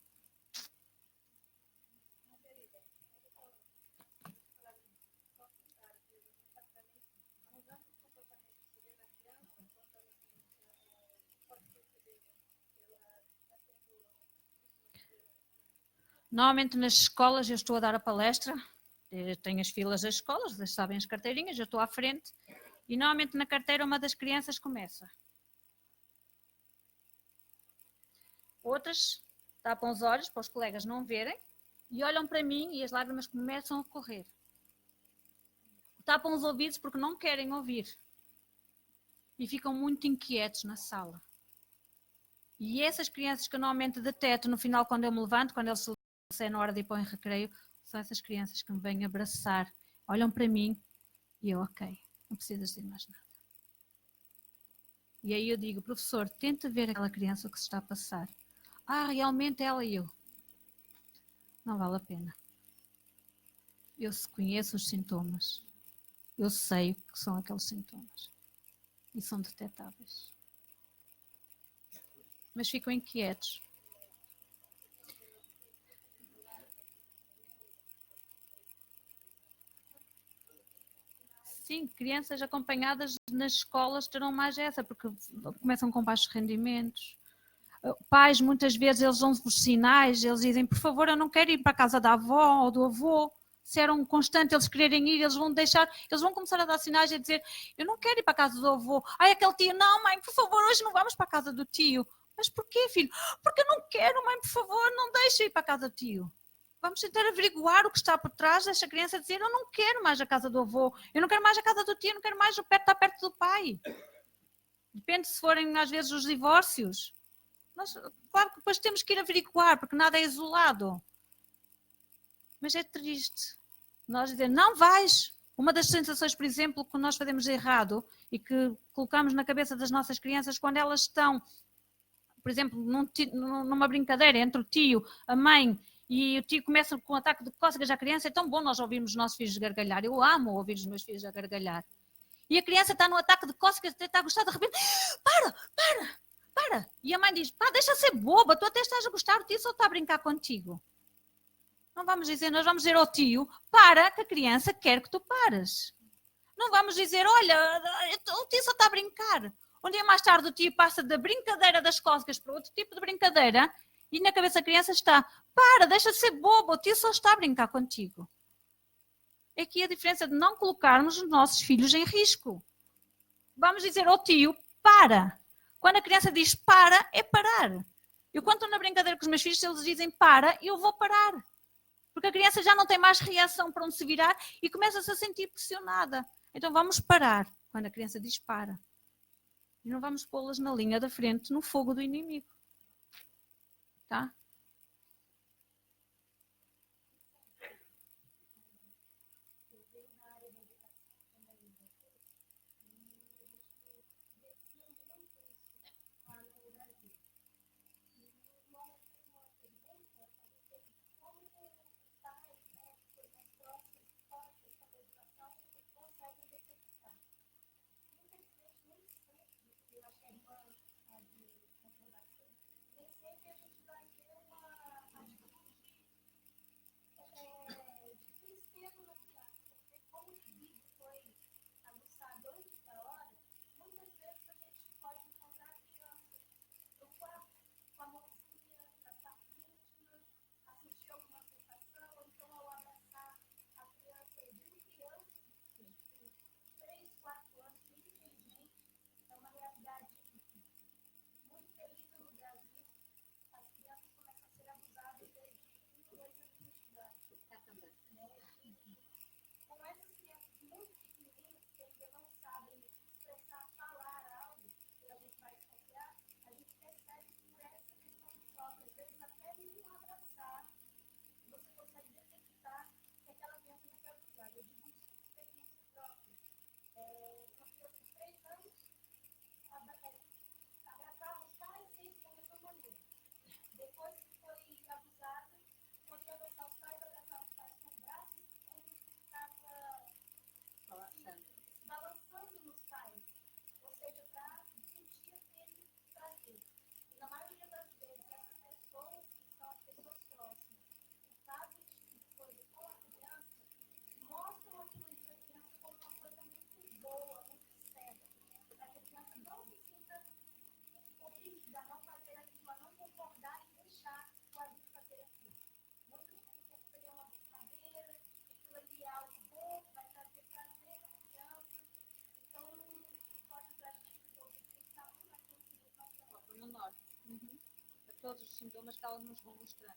Normalmente nas escolas eu estou a dar a palestra, eu tenho as filas das escolas, vocês sabem as carteirinhas, eu estou à frente e normalmente na carteira uma das crianças começa. Outras tapam os olhos para os colegas não verem e olham para mim e as lágrimas começam a correr. Tapam os ouvidos porque não querem ouvir e ficam muito inquietos na sala. E essas crianças que eu normalmente deteto no final quando eu me levanto, quando eles se é na hora de ir para o recreio, são essas crianças que me vêm abraçar, olham para mim e eu, ok, não precisas dizer mais nada. E aí eu digo, professor, tenta ver aquela criança que se está a passar. Ah, realmente ela e eu. Não vale a pena. Eu conheço os sintomas. Eu sei o que são aqueles sintomas. E são detetáveis. Mas ficam inquietos. Sim, crianças acompanhadas nas escolas terão mais essa, porque começam com baixos rendimentos. Pais, muitas vezes, eles dão-vos sinais, eles dizem, por favor, eu não quero ir para a casa da avó ou do avô. Se era um constante eles quererem ir, eles vão começar a dar sinais e a dizer, eu não quero ir para a casa do avô. Ai, aquele tio, não, mãe, por favor, hoje não vamos para a casa do tio. Mas porquê, filho? Porque eu não quero, mãe, por favor, não deixe ir para a casa do tio. Vamos tentar averiguar o que está por trás desta criança dizer, eu não quero mais a casa do avô, eu não quero mais a casa do tio, eu não quero mais estar perto do pai. Depende se forem, às vezes, os divórcios. Nós, claro que depois temos que ir averiguar, porque nada é isolado. Mas é triste. Nós dizemos, não vais. Uma das sensações, por exemplo, que nós fazemos de errado e que colocamos na cabeça das nossas crianças quando elas estão, por exemplo, numa brincadeira entre o tio, a mãe e o tio começa com um ataque de cócegas à criança, é tão bom nós ouvirmos os nossos filhos gargalhar. Eu amo ouvir os meus filhos a gargalhar. E a criança está no ataque de cócegas, até está a gostar, de repente, para. E a mãe diz, pá, deixa ser boba, tu até estás a gostar, o tio só está a brincar contigo. Não vamos dizer, nós vamos dizer ao tio, para, que a criança quer que tu pares. Não vamos dizer, olha, o tio só está a brincar. Um dia mais tarde o tio passa da brincadeira das cócegas para outro tipo de brincadeira e na cabeça da criança está, para, deixa de ser boba, o tio só está a brincar contigo. É aqui a diferença de não colocarmos os nossos filhos em risco. Vamos dizer ao tio, para. Quando a criança diz para, é parar. Eu quando estou na brincadeira com os meus filhos, se eles dizem para, eu vou parar. Porque a criança já não tem mais reação para onde se virar e começa-se a sentir pressionada. Então vamos parar quando a criança diz para. E não vamos pô-las na linha da frente, no fogo do inimigo. Tá? Para todos os sintomas que elas nos vão mostrar.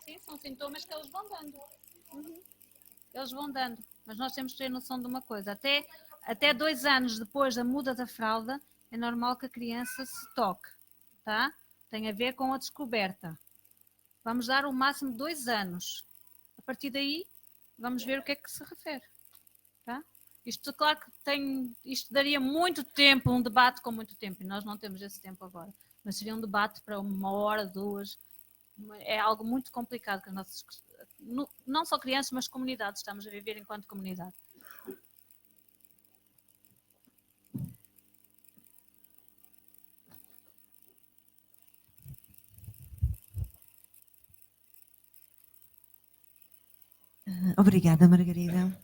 Sim, são sintomas que eles vão dando. Eles vão dando. Mas nós temos que ter noção de uma coisa. Até 2 anos depois da muda da fralda, é normal que a criança se toque. Tá? Tem a ver com a descoberta. Vamos dar o máximo 2 anos. A partir daí, vamos ver o que é que se refere. Tá? Isto, claro que isto daria muito tempo, um debate com muito tempo. E nós não temos esse tempo agora. Mas seria um debate para 1 hora, 2. É algo muito complicado que as nossas, não só crianças, mas comunidades, estamos a viver enquanto comunidade. Obrigada, Margarida.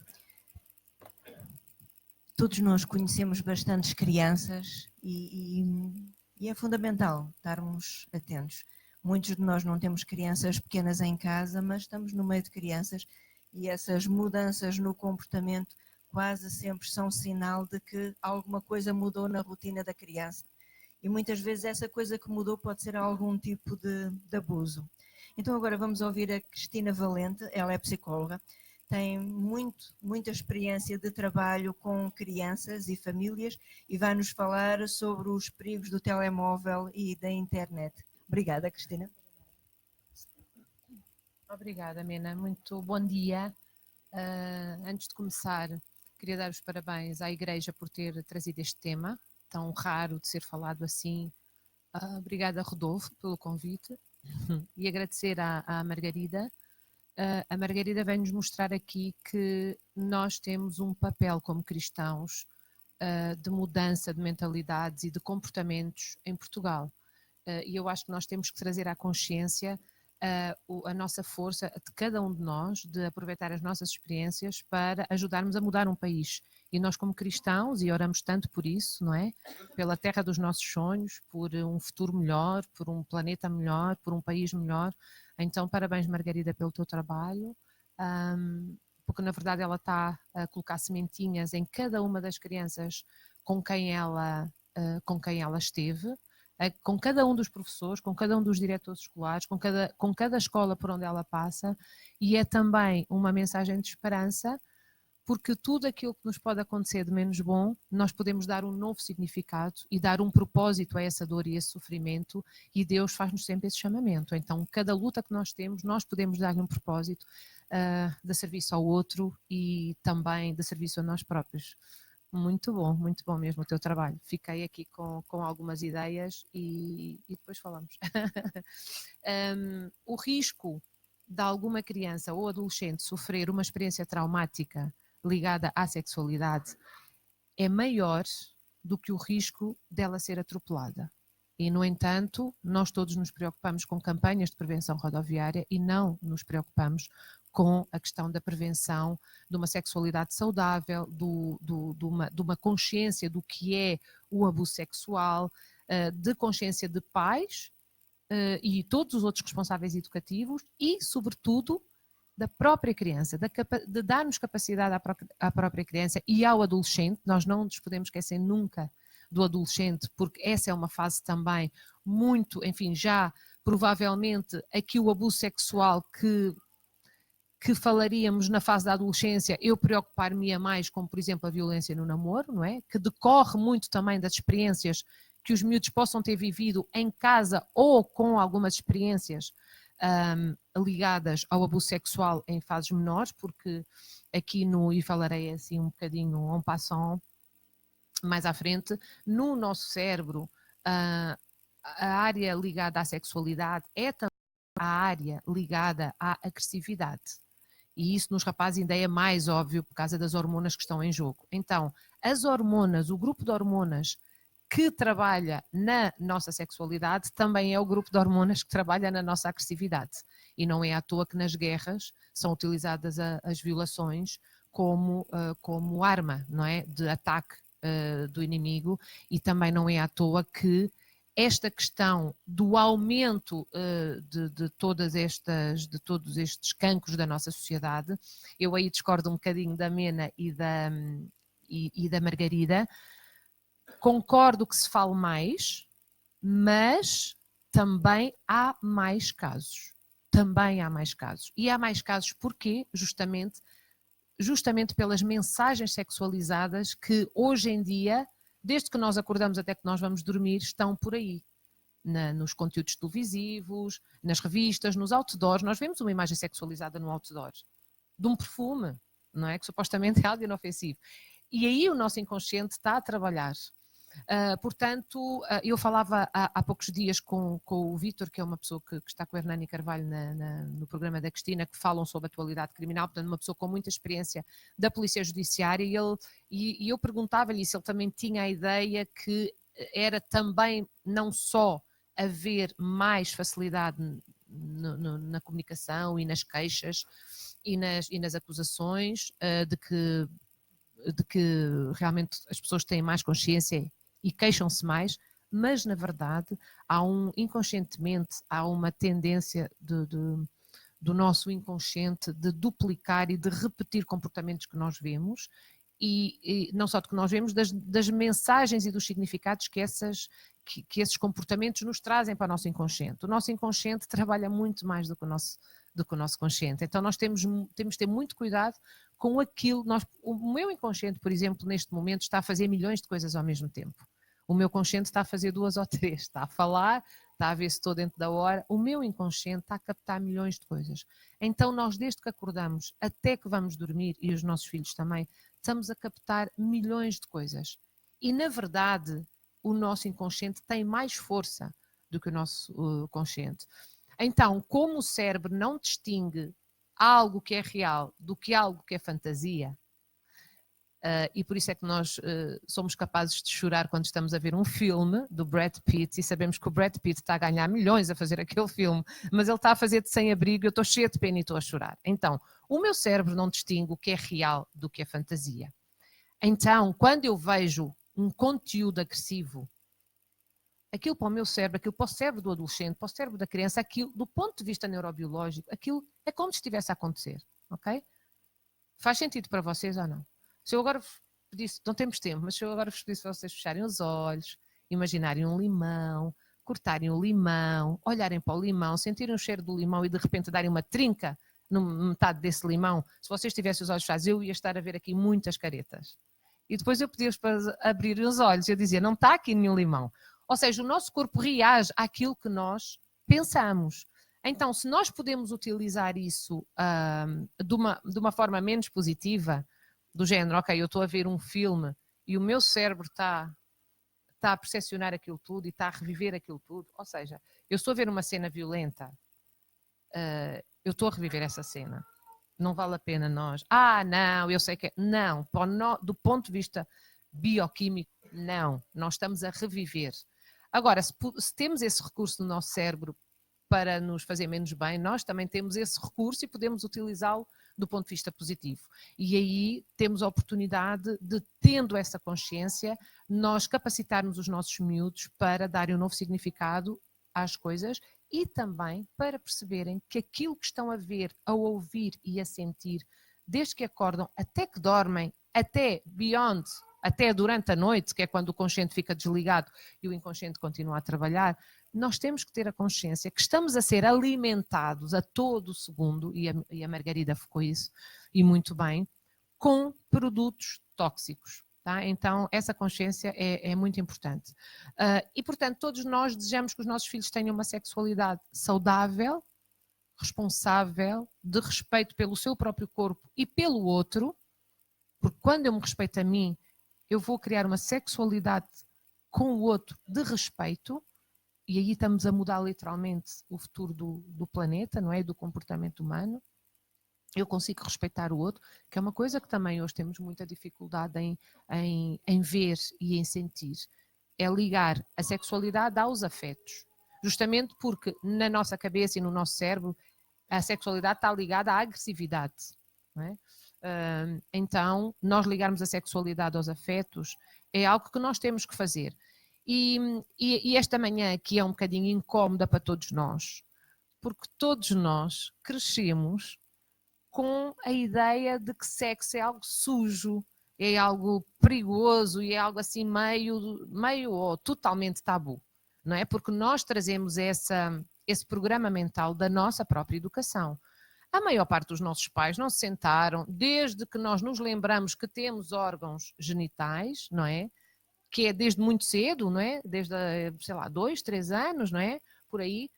Todos nós conhecemos bastantes crianças e é fundamental estarmos atentos. Muitos de nós não temos crianças pequenas em casa, mas estamos no meio de crianças e essas mudanças no comportamento quase sempre são sinal de que alguma coisa mudou na rotina da criança. E muitas vezes essa coisa que mudou pode ser algum tipo de abuso. Então agora vamos ouvir a Cristina Valente, ela é psicóloga, tem muita experiência de trabalho com crianças e famílias e vai nos falar sobre os perigos do telemóvel e da internet. Obrigada, Cristina. Obrigada, Mena. Muito bom dia. Antes de começar, queria dar os parabéns à Igreja por ter trazido este tema, tão raro de ser falado assim. Obrigada, Rodolfo, pelo convite e agradecer à Margarida. A Margarida vem-nos mostrar aqui que nós temos um papel como cristãos de mudança de mentalidades e de comportamentos em Portugal. E eu acho que nós temos que trazer à consciência a nossa força de cada um de nós, de aproveitar as nossas experiências para ajudarmos a mudar um país. E nós como cristãos, e oramos tanto por isso, não é? Pela terra dos nossos sonhos, por um futuro melhor, por um planeta melhor, por um país melhor. Então, parabéns, Margarida, pelo teu trabalho, porque na verdade ela está a colocar sementinhas em cada uma das crianças com quem ela esteve, com cada um dos professores, com cada um dos diretores escolares, com cada escola por onde ela passa, e é também uma mensagem de esperança, porque tudo aquilo que nos pode acontecer de menos bom, nós podemos dar um novo significado e dar um propósito a essa dor e esse sofrimento, e Deus faz-nos sempre esse chamamento. Então, cada luta que nós temos, nós podemos dar-lhe um propósito de serviço ao outro e também de serviço a nós próprios. Muito bom mesmo o teu trabalho. Fiquei aqui com algumas ideias e depois falamos. O risco de alguma criança ou adolescente sofrer uma experiência traumática ligada à sexualidade é maior do que o risco dela ser atropelada. E, no entanto, nós todos nos preocupamos com campanhas de prevenção rodoviária e não nos preocupamos com a questão da prevenção de uma sexualidade saudável, de uma consciência do que é o abuso sexual, de consciência de pais e todos os outros responsáveis educativos e, sobretudo, da própria criança, de darmos capacidade à própria criança e ao adolescente. Nós não nos podemos esquecer nunca do adolescente, porque essa é uma fase também muito, enfim, já provavelmente aqui o abuso sexual que falaríamos na fase da adolescência, eu preocupar-me-ia mais com, por exemplo, a violência no namoro, não é? Que decorre muito também das experiências que os miúdos possam ter vivido em casa ou com algumas experiências ligadas ao abuso sexual em fases menores, porque aqui e falarei assim um bocadinho en passant mais à frente, no nosso cérebro a área ligada à sexualidade é também a área ligada à agressividade. E isso nos rapazes ainda é mais óbvio por causa das hormonas que estão em jogo. Então, as hormonas, o grupo de hormonas que trabalha na nossa sexualidade também é o grupo de hormonas que trabalha na nossa agressividade. E não é à toa que nas guerras são utilizadas as violações como arma, não é? De ataque do inimigo, e também não é à toa que esta questão do aumento de todos estes cancros da nossa sociedade, eu aí discordo um bocadinho da Mena e da Margarida, concordo que se fale mais, mas também há mais casos. Também há mais casos. E há mais casos porquê? Justamente pelas mensagens sexualizadas que hoje em dia, desde que nós acordamos até que nós vamos dormir, estão por aí. Nos conteúdos televisivos, nas revistas, nos outdoors. Nós vemos uma imagem sexualizada no outdoor, de um perfume, não é? Que supostamente é algo inofensivo. E aí o nosso inconsciente está a trabalhar. Portanto, eu falava há poucos dias com o Vítor, que é uma pessoa que está com a Hernani Carvalho no programa da Cristina, que falam sobre a atualidade criminal, portanto uma pessoa com muita experiência da Polícia Judiciária, e eu perguntava-lhe se ele também tinha a ideia que era também não só haver mais facilidade na comunicação e nas queixas e nas acusações de que realmente as pessoas têm mais consciência e queixam-se mais, mas na verdade inconscientemente há uma tendência do nosso inconsciente de duplicar e de repetir comportamentos que nós vemos, e não só do que nós vemos, das mensagens e dos significados que esses comportamentos nos trazem para o nosso inconsciente. O nosso inconsciente trabalha muito mais do que o nosso consciente, então nós temos de ter muito cuidado com aquilo. O meu inconsciente, por exemplo, neste momento está a fazer milhões de coisas ao mesmo tempo. O meu consciente está a fazer 2 ou 3, está a falar, está a ver se estou dentro da hora. O meu inconsciente está a captar milhões de coisas. Então nós, desde que acordamos até que vamos dormir, e os nossos filhos também, estamos a captar milhões de coisas. E na verdade, o nosso inconsciente tem mais força do que o nosso consciente. Então, como o cérebro não distingue algo que é real do que algo que é fantasia, e por isso é que nós somos capazes de chorar quando estamos a ver um filme do Brad Pitt e sabemos que o Brad Pitt está a ganhar milhões a fazer aquele filme, mas ele está a fazer de sem-abrigo, eu estou cheia de pena e estou a chorar. Então, o meu cérebro não distingue o que é real do que é fantasia. Então, quando eu vejo um conteúdo agressivo, aquilo para o meu cérebro, aquilo para o cérebro do adolescente, para o cérebro da criança, aquilo, do ponto de vista neurobiológico, aquilo é como se estivesse a acontecer, ok? Faz sentido para vocês ou não? Se eu agora vos pedisse, não temos tempo, mas se eu agora vos pedisse para vocês fecharem os olhos, imaginarem um limão, cortarem o limão, olharem para o limão, sentirem o cheiro do limão e de repente darem uma trinca na metade desse limão, se vocês tivessem os olhos fechados, eu ia estar a ver aqui muitas caretas. E depois eu pedia-vos para abrir os olhos, eu dizia, não está aqui nenhum limão. Ou seja, o nosso corpo reage àquilo que nós pensamos. Então, se nós podemos utilizar isso de uma forma menos positiva, do género, ok, eu estou a ver um filme e o meu cérebro está a percepcionar aquilo tudo e está a reviver aquilo tudo, ou seja, eu estou a ver uma cena violenta, eu estou a reviver essa cena. Não vale a pena nós, não, eu sei que é. Não, do ponto de vista bioquímico, não, nós estamos a reviver. Agora, se temos esse recurso no nosso cérebro para nos fazer menos bem, nós também temos esse recurso e podemos utilizá-lo do ponto de vista positivo. E aí temos a oportunidade de, tendo essa consciência, nós capacitarmos os nossos miúdos para darem um novo significado às coisas e também para perceberem que aquilo que estão a ver, a ouvir e a sentir, desde que acordam até que dormem, até beyond, até durante a noite, que é quando o consciente fica desligado e o inconsciente continua a trabalhar, nós temos que ter a consciência que estamos a ser alimentados a todo segundo, e a Margarida focou isso, e muito bem, com produtos tóxicos. Tá? Então, essa consciência é muito importante. E, portanto, todos nós desejamos que os nossos filhos tenham uma sexualidade saudável, responsável, de respeito pelo seu próprio corpo e pelo outro, porque quando eu me respeito a mim, eu vou criar uma sexualidade com o outro de respeito, e aí estamos a mudar literalmente o futuro do planeta, não é? Do comportamento humano. Eu consigo respeitar o outro, que é uma coisa que também hoje temos muita dificuldade em ver e em sentir. é ligar a sexualidade aos afetos. Justamente porque na nossa cabeça e no nosso cérebro a sexualidade está ligada à agressividade. Não é? Então, nós ligarmos a sexualidade aos afetos é algo que nós temos que fazer. E esta manhã aqui é um bocadinho incómoda para todos nós, porque todos nós crescemos com a ideia de que sexo é algo sujo, é algo perigoso e é algo assim meio ou totalmente tabu, não é? Porque nós trazemos esse programa mental da nossa própria educação. A maior parte dos nossos pais não se sentaram, desde que nós nos lembramos que temos órgãos genitais, não é? Que é desde muito cedo, não é? Desde, sei lá, 2, 3 anos, não é? Por aí.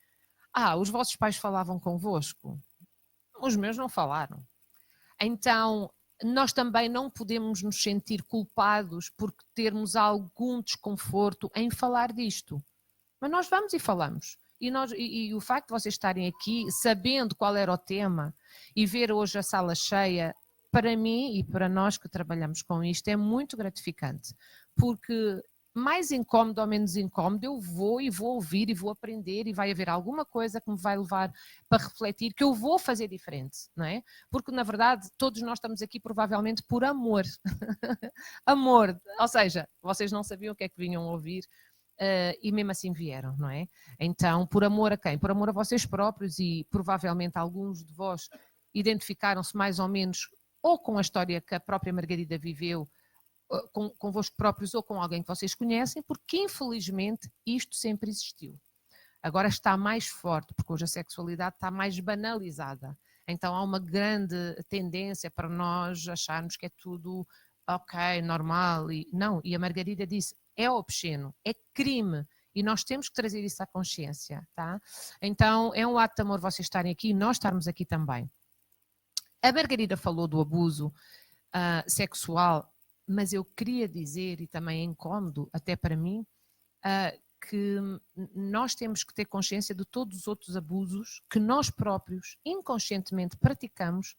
Os vossos pais falavam convosco? Os meus não falaram. Então, nós também não podemos nos sentir culpados por termos algum desconforto em falar disto. Mas nós vamos e falamos. E o facto de vocês estarem aqui, sabendo qual era o tema, e ver hoje a sala cheia, para mim e para nós que trabalhamos com isto, é muito gratificante. Porque mais incómodo ou menos incómodo, eu vou ouvir e vou aprender e vai haver alguma coisa que me vai levar para refletir, que eu vou fazer diferente, não é? Porque, na verdade, todos nós estamos aqui provavelmente por amor. Amor, ou seja, vocês não sabiam o que é que vinham ouvir, e mesmo assim vieram, não é? Então, por amor a quem? Por amor a vocês próprios, e provavelmente alguns de vós identificaram-se mais ou menos ou com a história que a própria Margarida viveu, convosco próprios ou com alguém que vocês conhecem, porque infelizmente isto sempre existiu. Agora está mais forte, porque hoje a sexualidade está mais banalizada. Então há uma grande tendência para nós acharmos que é tudo ok, normal. E a Margarida disse, é obsceno, é crime. E nós temos que trazer isso à consciência, tá? Então é um ato de amor vocês estarem aqui e nós estarmos aqui também. A Margarida falou do abuso sexual, mas eu queria dizer, e também é incómodo até para mim, que nós temos que ter consciência de todos os outros abusos que nós próprios inconscientemente praticamos,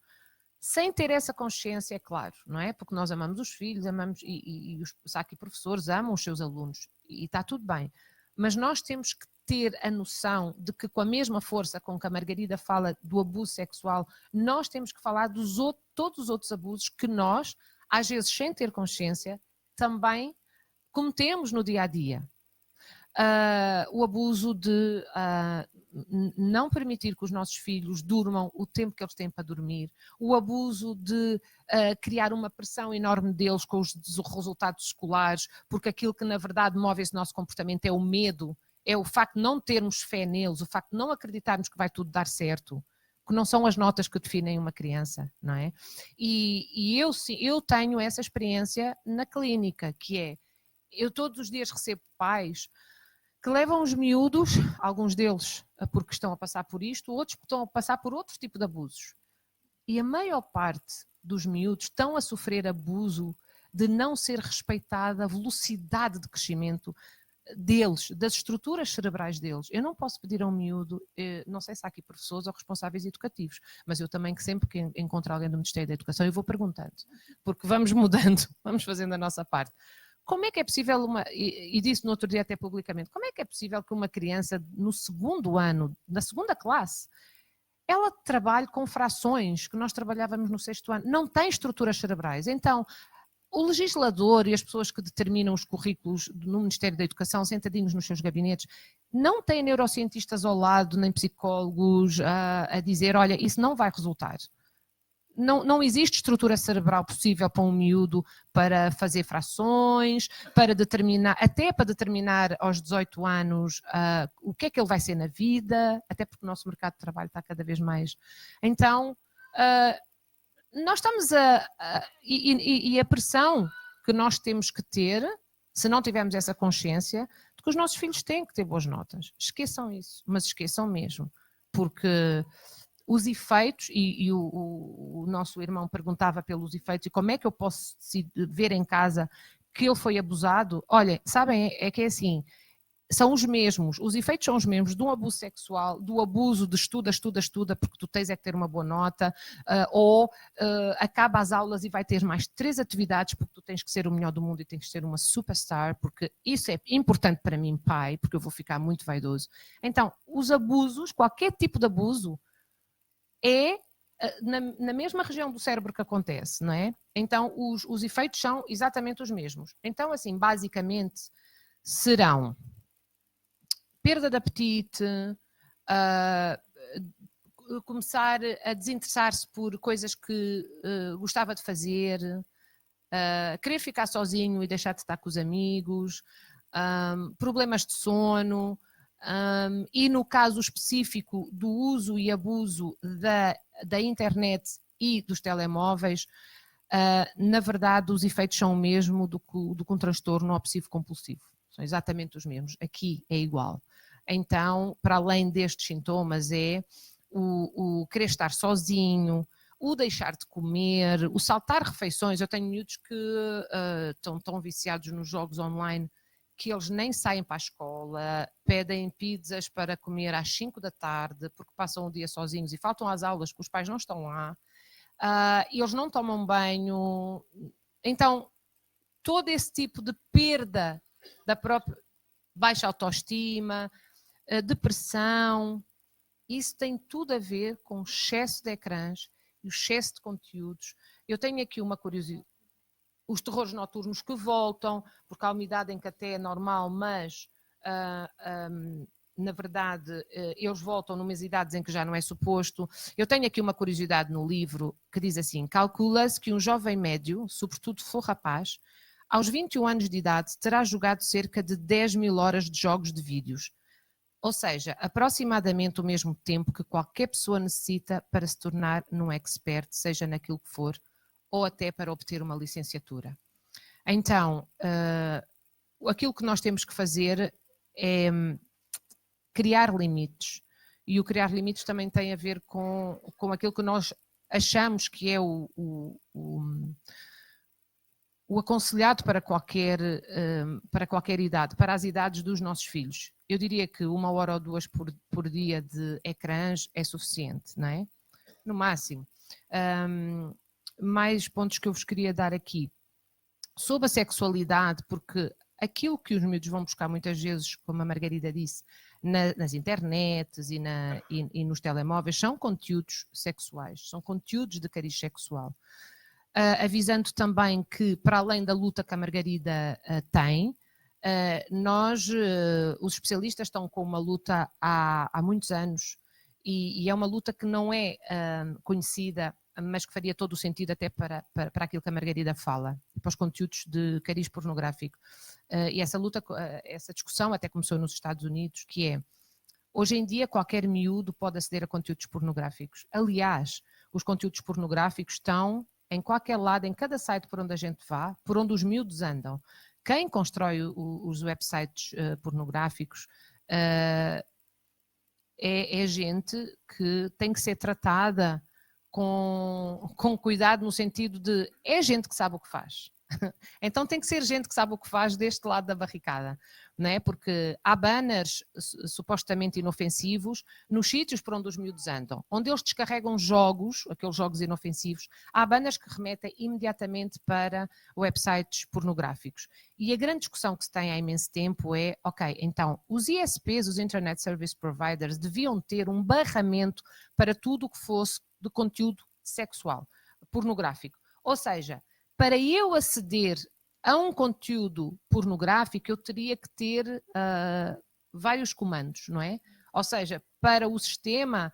sem ter essa consciência, é claro, não é? Porque nós amamos os filhos, amamos, e os aqui professores amam os seus alunos, e está tudo bem. Mas nós temos que ter a noção de que, com a mesma força com que a Margarida fala do abuso sexual, nós temos que falar todos os outros abusos que nós, às vezes sem ter consciência, também cometemos no dia a dia. O abuso de não permitir que os nossos filhos durmam o tempo que eles têm para dormir, o abuso de criar uma pressão enorme deles com os resultados escolares, porque aquilo que na verdade move esse nosso comportamento é o medo, é o facto de não termos fé neles, o facto de não acreditarmos que vai tudo dar certo, que não são as notas que definem uma criança, não é? E eu tenho essa experiência na clínica, que é, eu todos os dias recebo pais que levam os miúdos, alguns deles porque estão a passar por isto, outros porque estão a passar por outro tipo de abusos. E a maior parte dos miúdos estão a sofrer abuso de não ser respeitada a velocidade de crescimento deles, das estruturas cerebrais deles. Eu não posso pedir a um miúdo, não sei se há aqui professores ou responsáveis educativos, mas eu também, que sempre que encontro alguém do Ministério da Educação, eu vou perguntando, porque vamos mudando, vamos fazendo a nossa parte. Como é que é possível, e disse no outro dia até publicamente, como é que é possível que uma criança no segundo ano, na segunda classe, ela trabalhe com frações que nós trabalhávamos no sexto ano, não tem estruturas cerebrais? Então, o legislador e as pessoas que determinam os currículos no Ministério da Educação, sentadinhos nos seus gabinetes, não têm neurocientistas ao lado, nem psicólogos a dizer, olha, isso não vai resultar. Não existe estrutura cerebral possível para um miúdo para fazer frações, para determinar, até para determinar aos 18 anos o que é que ele vai ser na vida, até porque o nosso mercado de trabalho está cada vez mais. Então, nós estamos e a pressão que nós temos que ter, se não tivermos essa consciência, de que os nossos filhos têm que ter boas notas. Esqueçam isso, mas esqueçam mesmo, porque os efeitos, e o nosso irmão perguntava pelos efeitos, e como é que eu posso ver em casa que ele foi abusado? Olha, sabem, é que é assim, são os mesmos, os efeitos são os mesmos de um abuso sexual, do abuso de estuda, porque tu tens é que ter uma boa nota, ou acaba as aulas e vai ter mais 3 atividades porque tu tens que ser o melhor do mundo e tens que ser uma superstar, porque isso é importante para mim, pai, porque eu vou ficar muito vaidoso. Então, os abusos, qualquer tipo de abuso, é na mesma região do cérebro que acontece, não é? Então, os efeitos são exatamente os mesmos. Então, assim, basicamente, serão perda de apetite, começar a desinteressar-se por coisas que gostava de fazer, querer ficar sozinho e deixar de estar com os amigos, problemas de sono, e no caso específico do uso e abuso da internet e dos telemóveis, na verdade os efeitos são o mesmo do que um transtorno obsessivo-compulsivo. São exatamente os mesmos. Aqui é igual. Então, para além destes sintomas, é o querer estar sozinho, o deixar de comer, o saltar refeições. Eu tenho miúdos que estão tão viciados nos jogos online que eles nem saem para a escola, pedem pizzas para comer às 5 da tarde, porque passam o dia sozinhos e faltam às aulas, que os pais não estão lá, e eles não tomam banho. Então, todo esse tipo de perda da própria baixa autoestima, depressão, isso tem tudo a ver com o excesso de ecrãs e o excesso de conteúdos. Eu tenho aqui uma curiosidade. Os terrores noturnos que voltam, porque há uma idade em que até é normal, mas na verdade eles voltam numas idades em que já não é suposto. Eu tenho aqui uma curiosidade no livro que diz assim: calcula-se que um jovem médio, sobretudo se for rapaz, aos 21 anos de idade terá jogado cerca de 10.000 horas de jogos de vídeos. Ou seja, aproximadamente o mesmo tempo que qualquer pessoa necessita para se tornar num expert, seja naquilo que for, ou até para obter uma licenciatura. Então, aquilo que nós temos que fazer é criar limites. E o criar limites também tem a ver com aquilo que nós achamos que é o aconselhado para qualquer idade, para as idades dos nossos filhos. Eu diria que 1 hora ou 2 por dia de ecrãs é suficiente, não é? No máximo. Mais pontos que eu vos queria dar aqui. Sobre a sexualidade, porque aquilo que os miúdos vão buscar muitas vezes, como a Margarida disse, nas internets e nos telemóveis, são conteúdos sexuais, são conteúdos de cariz sexual. Avisando também que, para além da luta que a Margarida tem, os especialistas estão com uma luta há muitos anos e é uma luta que não é conhecida, mas que faria todo o sentido até para aquilo que a Margarida fala, para os conteúdos de cariz pornográfico. E essa luta, essa discussão até começou nos Estados Unidos, que é, hoje em dia qualquer miúdo pode aceder a conteúdos pornográficos. Aliás, os conteúdos pornográficos estão em qualquer lado, em cada site por onde a gente vá, por onde os miúdos andam. Quem constrói os websites pornográficos é gente que tem que ser tratada com cuidado, no sentido de é gente que sabe o que faz. Então tem que ser gente que sabe o que faz deste lado da barricada, não é? Porque há banners supostamente inofensivos nos sítios por onde os miúdos andam, onde eles descarregam jogos, aqueles jogos inofensivos, há banners que remetem imediatamente para websites pornográficos. E a grande discussão que se tem há imenso tempo é, ok, então os ISPs, os Internet Service Providers, deviam ter um barramento para tudo o que fosse de conteúdo sexual, pornográfico. Ou seja, para eu aceder a um conteúdo pornográfico, eu teria que ter vários comandos, não é? Ou seja, para o sistema,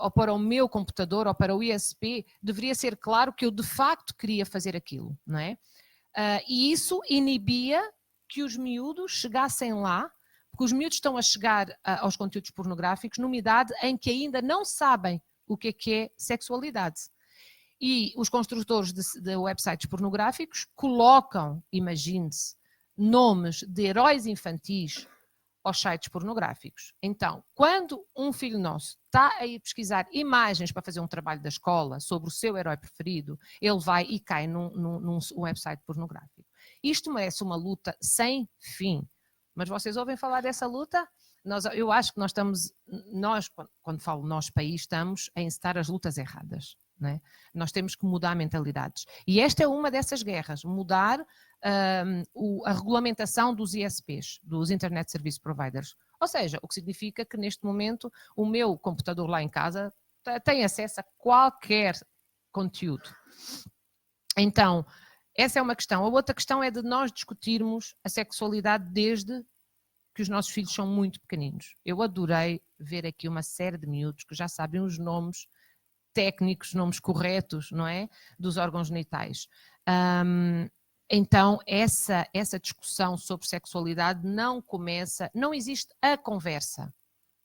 ou para o meu computador, ou para o ISP, deveria ser claro que eu de facto queria fazer aquilo, não é? E isso inibia que os miúdos chegassem lá, porque os miúdos estão a chegar aos conteúdos pornográficos numa idade em que ainda não sabem o que é sexualidade. E os construtores de websites pornográficos colocam, imagine-se, nomes de heróis infantis aos sites pornográficos. Então, quando um filho nosso está a ir pesquisar imagens para fazer um trabalho da escola sobre o seu herói preferido, ele vai e cai num website pornográfico. Isto merece uma luta sem fim, Mas vocês ouvem falar dessa luta? Eu acho que quando falo nós, país, estamos a encetar as lutas erradas. Não é? Nós temos que mudar mentalidades. E esta é uma dessas guerras, mudar a regulamentação dos ISPs, dos Internet Service Providers. Ou seja, o que significa que neste momento o meu computador lá em casa tem acesso a qualquer conteúdo. Então, essa é uma questão. A outra questão é de nós discutirmos a sexualidade desde que os nossos filhos são muito pequeninos. Eu adorei ver aqui uma série de miúdos que já sabem os nomes técnicos, nomes corretos, não é? Dos órgãos genitais. Então, essa discussão sobre sexualidade não começa, não existe a conversa.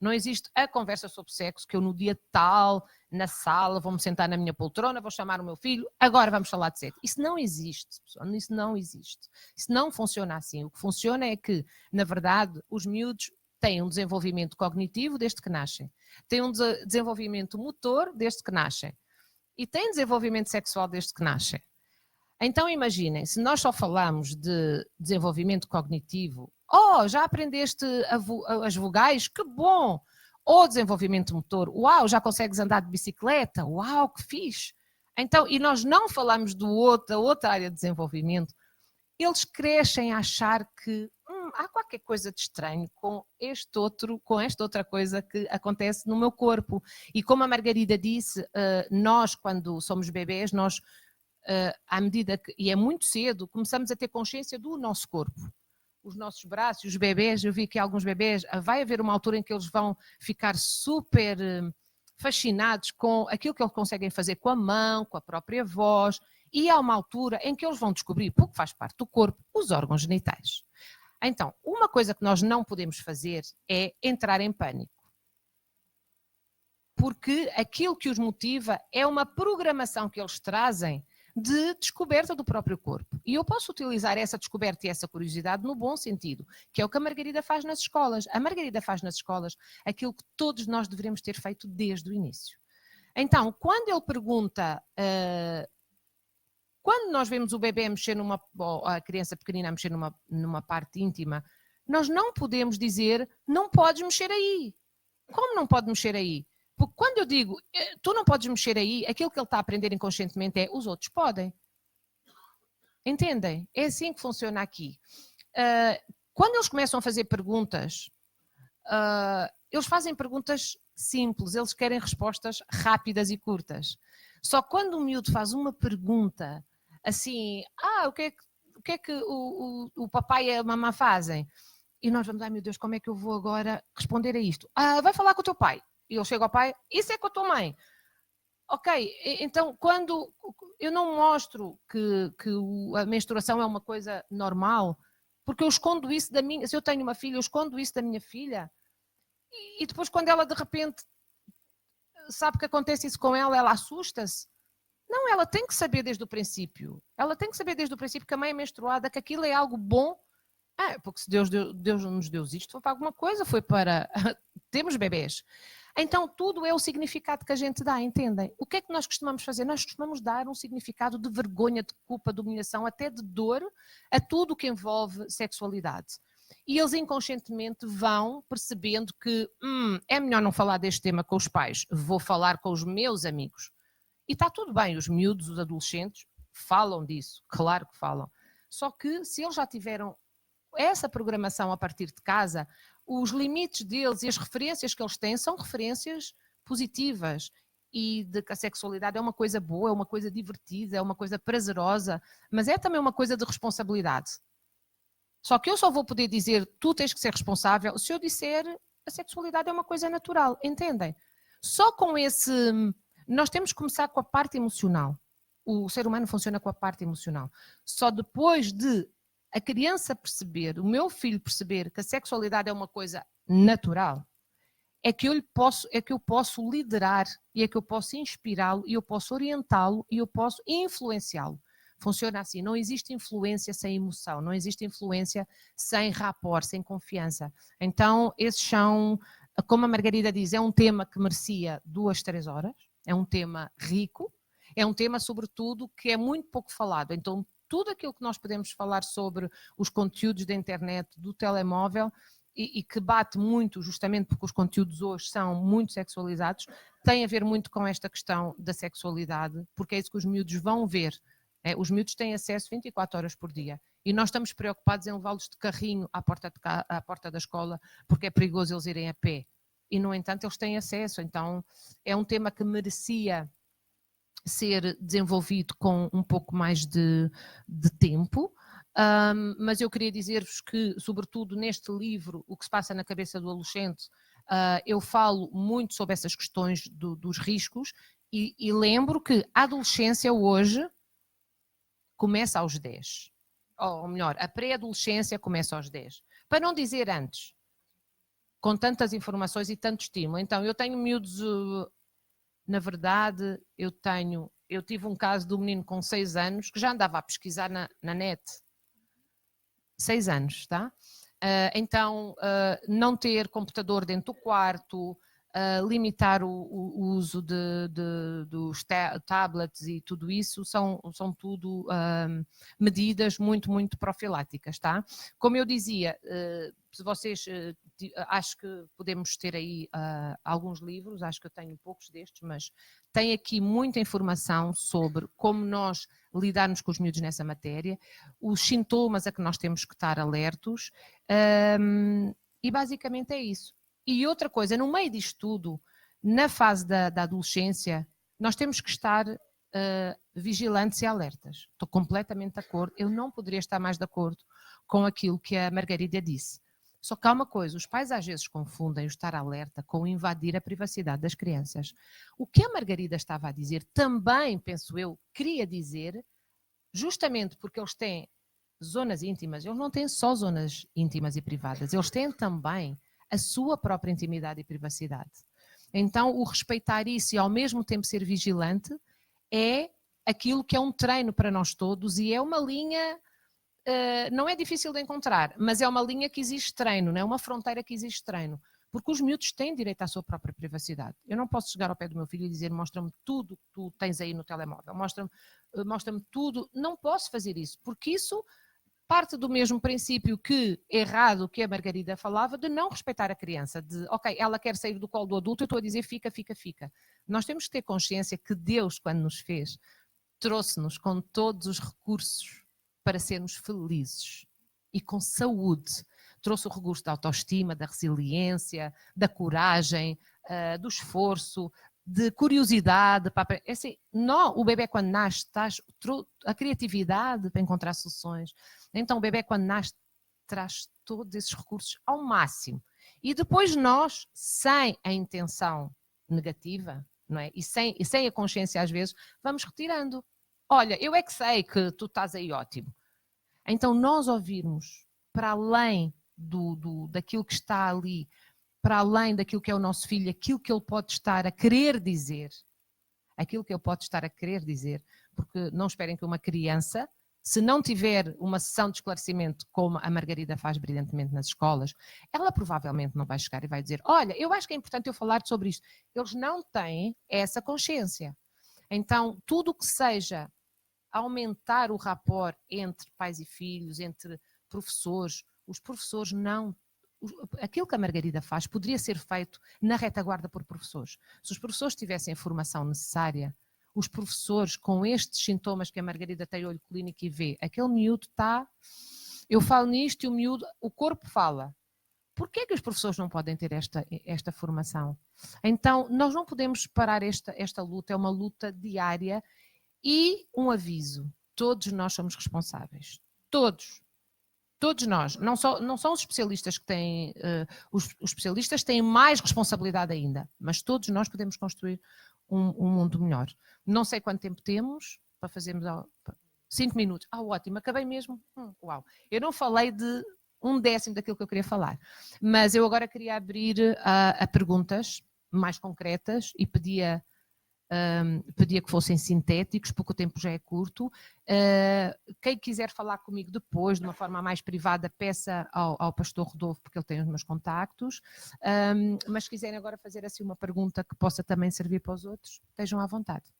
Não existe a conversa sobre sexo que eu no dia tal, na sala, vou-me sentar na minha poltrona, vou chamar o meu filho, agora vamos falar de sexo. Isso não existe, pessoal, isso não existe. Isso não funciona assim. O que funciona é que, na verdade, os miúdos têm um desenvolvimento cognitivo desde que nascem, têm um desenvolvimento motor desde que nascem e têm desenvolvimento sexual desde que nascem. Então imaginem, se nós só falamos de desenvolvimento cognitivo, já aprendeste as vogais, que bom! Ou desenvolvimento motor, uau, já consegues andar de bicicleta, uau, que fixe! Então, e nós não falamos da outra área de desenvolvimento, eles crescem a achar que há qualquer coisa de estranho com esta outra coisa que acontece no meu corpo. E como a Margarida disse, nós quando somos bebês, nós, à medida que, e é muito cedo, começamos a ter consciência do nosso corpo. Os nossos braços, os bebês, eu vi que alguns bebês, vai haver uma altura em que eles vão ficar super fascinados com aquilo que eles conseguem fazer com a mão, com a própria voz, e há uma altura em que eles vão descobrir, porque faz parte do corpo, os órgãos genitais. Então, uma coisa que nós não podemos fazer é entrar em pânico. Porque aquilo que os motiva é uma programação que eles trazem de descoberta do próprio corpo. E eu posso utilizar essa descoberta e essa curiosidade no bom sentido, que é o que a Margarida faz nas escolas. A Margarida faz nas escolas aquilo que todos nós deveríamos ter feito desde o início. Então, quando ele pergunta... Quando nós vemos o bebê mexer a criança pequenina a mexer numa parte íntima, nós não podemos dizer, não podes mexer aí. Como não pode mexer aí? Porque quando eu digo, tu não podes mexer aí, aquilo que ele está a aprender inconscientemente é, os outros podem. Entendem? É assim que funciona aqui. Quando eles começam a fazer perguntas, eles fazem perguntas simples, eles querem respostas rápidas e curtas. Só quando o miúdo faz uma pergunta assim, o que é que o papai e a mamãe fazem? E nós vamos, meu Deus, como é que eu vou agora responder a isto? Vai falar com o teu pai. E eu chego ao pai, isso é com a tua mãe. Ok, então quando eu não mostro que a menstruação é uma coisa normal, porque eu escondo isso da minha, se eu tenho uma filha, eu escondo isso da minha filha, e depois quando ela de repente sabe que acontece isso com ela, ela assusta-se. Não, ela tem que saber desde o princípio. Ela tem que saber desde o princípio que a mãe é menstruada, que aquilo é algo bom. Porque se Deus nos deu isto, foi para alguma coisa, foi para termos bebês. Então, tudo é o significado que a gente dá, entendem? O que é que nós costumamos fazer? Nós costumamos dar um significado de vergonha, de culpa, de humilhação, até de dor, a tudo o que envolve sexualidade. E eles inconscientemente vão percebendo que é melhor não falar deste tema com os pais, vou falar com os meus amigos. E está tudo bem, os miúdos, os adolescentes, falam disso, claro que falam. Só que se eles já tiveram essa programação a partir de casa, os limites deles e as referências que eles têm são referências positivas e de que a sexualidade é uma coisa boa, é uma coisa divertida, é uma coisa prazerosa, mas é também uma coisa de responsabilidade. Só que eu só vou poder dizer, tu tens que ser responsável, se eu disser, a sexualidade é uma coisa natural, entendem? Só com esse... Nós temos que começar com a parte emocional. O ser humano funciona com a parte emocional. Só depois de a criança perceber, o meu filho perceber que a sexualidade é uma coisa natural, é que eu posso liderar e é que eu posso inspirá-lo e eu posso orientá-lo e eu posso influenciá-lo. Funciona assim, não existe influência sem emoção, não existe influência sem rapport, sem confiança. Então, esses são, como a Margarida diz, é um tema que merecia 2, 3 horas, é um tema rico, é um tema, sobretudo, que é muito pouco falado. Então, tudo aquilo que nós podemos falar sobre os conteúdos da internet, do telemóvel, e que bate muito, justamente porque os conteúdos hoje são muito sexualizados, tem a ver muito com esta questão da sexualidade, porque é isso que os miúdos vão ver. Os miúdos têm acesso 24 horas por dia e nós estamos preocupados em levá-los de carrinho à porta da escola porque é perigoso eles irem a pé. E, no entanto, eles têm acesso. Então, é um tema que merecia ser desenvolvido com um pouco mais de tempo. Mas eu queria dizer-vos que, sobretudo neste livro, O que se passa na cabeça do adolescente, eu falo muito sobre essas questões dos riscos e lembro que a adolescência hoje começa aos 10. Ou melhor, a pré-adolescência começa aos 10. Para não dizer antes, com tantas informações e tanto estímulo. Então, eu tenho miúdos, na verdade, eu tive um caso de um menino com 6 anos que já andava a pesquisar na net. 6 anos, tá? Então, não ter computador dentro do quarto, limitar o uso dos tablets e tudo isso, são tudo medidas muito, muito profiláticas, tá? Como eu dizia, se vocês, acho que podemos ter aí alguns livros, acho que eu tenho poucos destes, mas tem aqui muita informação sobre como nós lidarmos com os miúdos nessa matéria, os sintomas a que nós temos que estar alertos, e basicamente é isso. E outra coisa, no meio disto tudo, na fase da adolescência, nós temos que estar vigilantes e alertas. Estou completamente de acordo, eu não poderia estar mais de acordo com aquilo que a Margarida disse. Só que há uma coisa, os pais às vezes confundem o estar alerta com invadir a privacidade das crianças. O que a Margarida estava a dizer, também, penso eu, queria dizer, justamente porque eles têm zonas íntimas, eles não têm só zonas íntimas e privadas, eles têm também a sua própria intimidade e privacidade. Então, o respeitar isso e ao mesmo tempo ser vigilante é aquilo que é um treino para nós todos e é uma linha, não é difícil de encontrar, mas é uma linha que exige treino, não é uma fronteira que exige treino, porque os miúdos têm direito à sua própria privacidade. Eu não posso chegar ao pé do meu filho e dizer mostra-me tudo que tu tens aí no telemóvel, mostra-me tudo, não posso fazer isso, porque isso parte do mesmo princípio que, errado, que a Margarida falava, de não respeitar a criança, de, ok, ela quer sair do colo do adulto, eu estou a dizer fica, fica, fica. Nós temos que ter consciência que Deus, quando nos fez, trouxe-nos com todos os recursos para sermos felizes e com saúde. Trouxe o recurso da autoestima, da resiliência, da coragem, do esforço, de curiosidade. Assim, o bebê quando nasce traz a criatividade para encontrar soluções. Então o bebê quando nasce traz todos esses recursos ao máximo. E depois nós, sem a intenção negativa, não é? e sem a consciência às vezes, vamos retirando. Olha, eu é que sei que tu estás aí ótimo. Então nós ouvirmos para além daquilo que está ali, para além daquilo que é o nosso filho, aquilo que ele pode estar a querer dizer, porque não esperem que uma criança, se não tiver uma sessão de esclarecimento como a Margarida faz brilhantemente nas escolas, ela provavelmente não vai chegar e vai dizer, olha, eu acho que é importante eu falar sobre isto. Eles não têm essa consciência. Então, tudo o que seja aumentar o rapport entre pais e filhos, entre professores, os professores não. Aquilo que a Margarida faz poderia ser feito na retaguarda por professores. Se os professores tivessem a formação necessária, os professores com estes sintomas que a Margarida tem olho clínico e vê, aquele miúdo está, eu falo nisto e o miúdo, o corpo fala. Porquê é que os professores não podem ter esta formação? Então, nós não podemos parar esta luta, é uma luta diária e um aviso, todos nós somos responsáveis. Todos nós, não são os especialistas que têm, os especialistas têm mais responsabilidade ainda, mas todos nós podemos construir um mundo melhor. Não sei quanto tempo temos para fazermos 5 minutos. Ótimo, acabei mesmo. Uau. Eu não falei de 1/10 daquilo que eu queria falar, mas eu agora queria abrir a perguntas mais concretas e pedia que fossem sintéticos, porque o tempo já é curto. Quem quiser falar comigo depois, de uma forma mais privada, peça ao pastor Rodolfo, porque ele tem os meus contactos. Mas se quiserem agora fazer assim uma pergunta que possa também servir para os outros, estejam à vontade.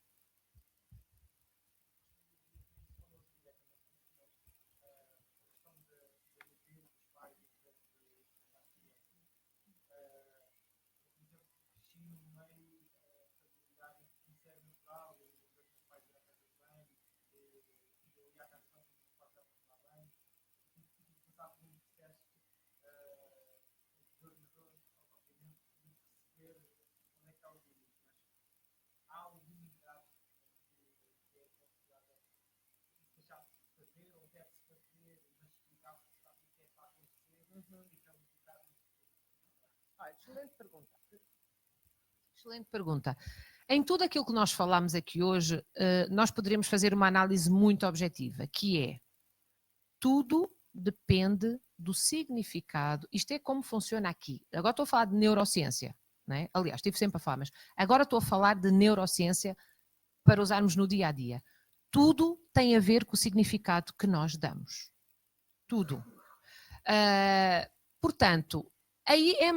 Excelente pergunta. Excelente pergunta. Em tudo aquilo que nós falamos aqui hoje, nós poderíamos fazer uma análise muito objetiva, que é: tudo depende do significado. Isto é como funciona aqui. Agora estou a falar de neurociência, não é? Aliás, estive sempre a falar, mas agora estou a falar de neurociência para usarmos no dia a dia. Tudo tem a ver com o significado que nós damos. Tudo. Portanto, aí é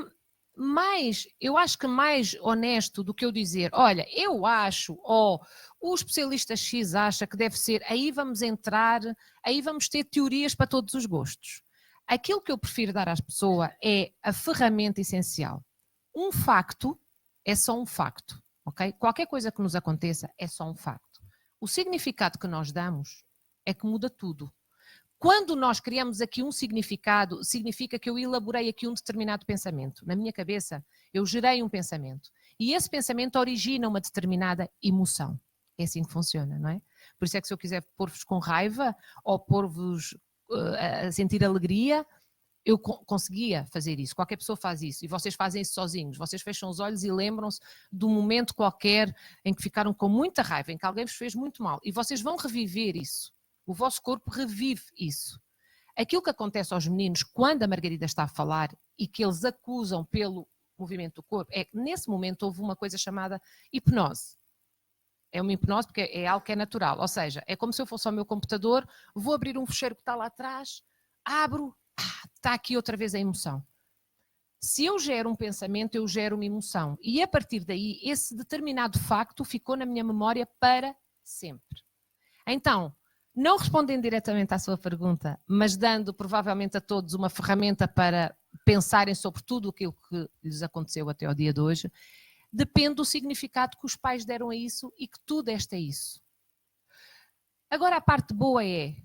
mais, eu acho que mais honesto do que eu dizer, olha, eu acho, ou o especialista X acha que deve ser, aí vamos entrar, aí vamos ter teorias para todos os gostos. Aquilo que eu prefiro dar às pessoas é a ferramenta essencial. Um facto é só um facto, ok? Qualquer coisa que nos aconteça é só um facto. O significado que nós damos é que muda tudo. Quando nós criamos aqui um significado, significa que eu elaborei aqui um determinado pensamento. Na minha cabeça, eu gerei um pensamento. E esse pensamento origina uma determinada emoção. É assim que funciona, não é? Por isso é que se eu quiser pôr-vos com raiva ou pôr-vos a sentir alegria, eu conseguia fazer isso. Qualquer pessoa faz isso. E vocês fazem isso sozinhos. Vocês fecham os olhos e lembram-se de um momento qualquer em que ficaram com muita raiva, em que alguém vos fez muito mal. E vocês vão reviver isso. O vosso corpo revive isso. Aquilo que acontece aos meninos quando a Margarida está a falar e que eles acusam pelo movimento do corpo é que nesse momento houve uma coisa chamada hipnose. É uma hipnose porque é algo que é natural. Ou seja, é como se eu fosse ao meu computador, vou abrir um fecheiro que está lá atrás, abro, está aqui outra vez a emoção. Se eu gero um pensamento, eu gero uma emoção. E a partir daí, esse determinado facto ficou na minha memória para sempre. Então, não respondendo diretamente à sua pergunta, mas dando provavelmente a todos uma ferramenta para pensarem sobre tudo aquilo que lhes aconteceu até ao dia de hoje, depende do significado que os pais deram a isso e que tu deste a isso. Agora a parte boa é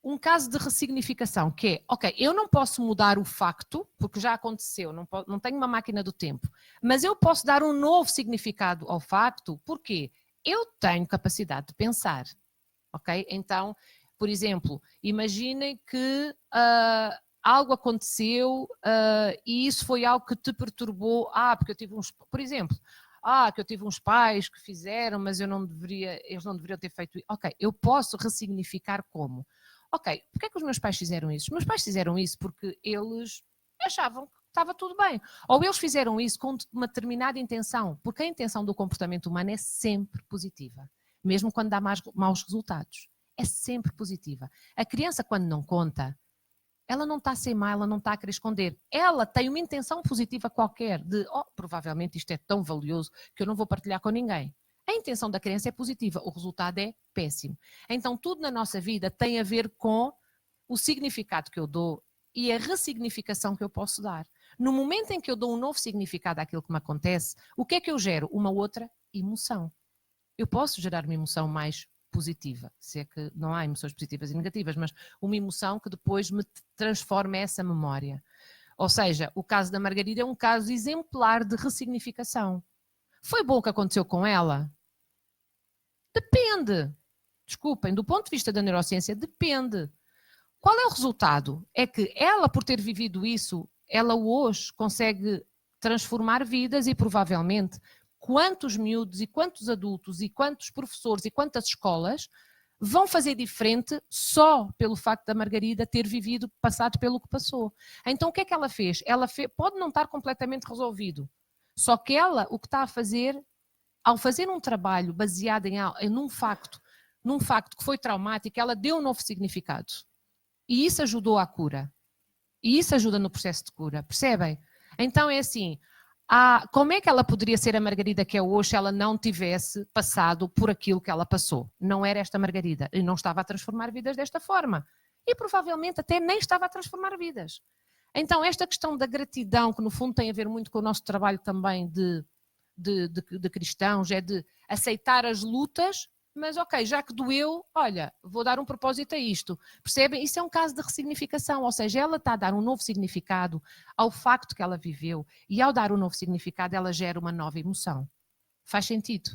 um caso de ressignificação, que é, ok, eu não posso mudar o facto, porque já aconteceu, não tenho uma máquina do tempo, mas eu posso dar um novo significado ao facto, porque eu tenho capacidade de pensar. Ok? Então, por exemplo, imaginem que algo aconteceu e isso foi algo que te perturbou. Porque eu tive por exemplo, que eu tive uns pais que fizeram, mas eles não deveriam ter feito isso. Ok, eu posso ressignificar como? Ok, porque é que os meus pais fizeram isso? Os meus pais fizeram isso porque eles achavam que estava tudo bem. Ou eles fizeram isso com uma determinada intenção, porque a intenção do comportamento humano é sempre positiva. Mesmo quando dá maus resultados. É sempre positiva. A criança, quando não conta, ela não está a ser má, ela não está a querer esconder. Ela tem uma intenção positiva qualquer de, provavelmente isto é tão valioso que eu não vou partilhar com ninguém. A intenção da criança é positiva, o resultado é péssimo. Então tudo na nossa vida tem a ver com o significado que eu dou e a ressignificação que eu posso dar. No momento em que eu dou um novo significado àquilo que me acontece, o que é que eu gero? Uma outra emoção. Eu posso gerar uma emoção mais positiva, se é que não há emoções positivas e negativas, mas uma emoção que depois me transforma essa memória. Ou seja, o caso da Margarida é um caso exemplar de ressignificação. Foi bom o que aconteceu com ela? Depende. Desculpem, do ponto de vista da neurociência, depende. Qual é o resultado? É que ela, por ter vivido isso, ela hoje consegue transformar vidas e provavelmente quantos miúdos e quantos adultos e quantos professores e quantas escolas vão fazer diferente só pelo facto da Margarida ter passado pelo que passou. Então o que é que ela fez? Pode não estar completamente resolvido, só que ela, o que está a fazer, ao fazer um trabalho baseado num facto que foi traumático, ela deu um novo significado. E isso ajudou à cura. E isso ajuda no processo de cura, percebem? Então é assim, como é que ela poderia ser a Margarida que é hoje se ela não tivesse passado por aquilo que ela passou? Não era esta Margarida e não estava a transformar vidas desta forma. E provavelmente até nem estava a transformar vidas. Então esta questão da gratidão, que no fundo tem a ver muito com o nosso trabalho também de cristãos, é de aceitar as lutas, mas ok, já que doeu, olha, vou dar um propósito a isto. Percebem? Isso é um caso de ressignificação, ou seja, ela está a dar um novo significado ao facto que ela viveu e ao dar um novo significado ela gera uma nova emoção. Faz sentido?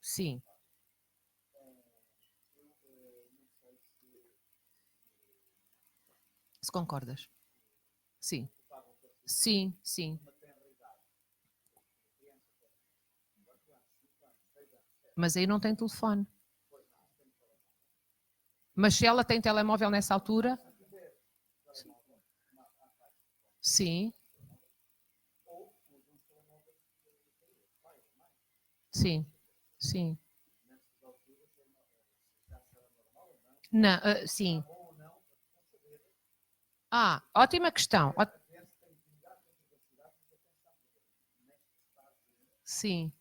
Sim. Se concordas? Sim. Sim, sim. Mas aí não tem telefone. Mas se ela tem telemóvel nessa altura? Sim. Sim, sim. Não, sim. Ótima questão. Sim.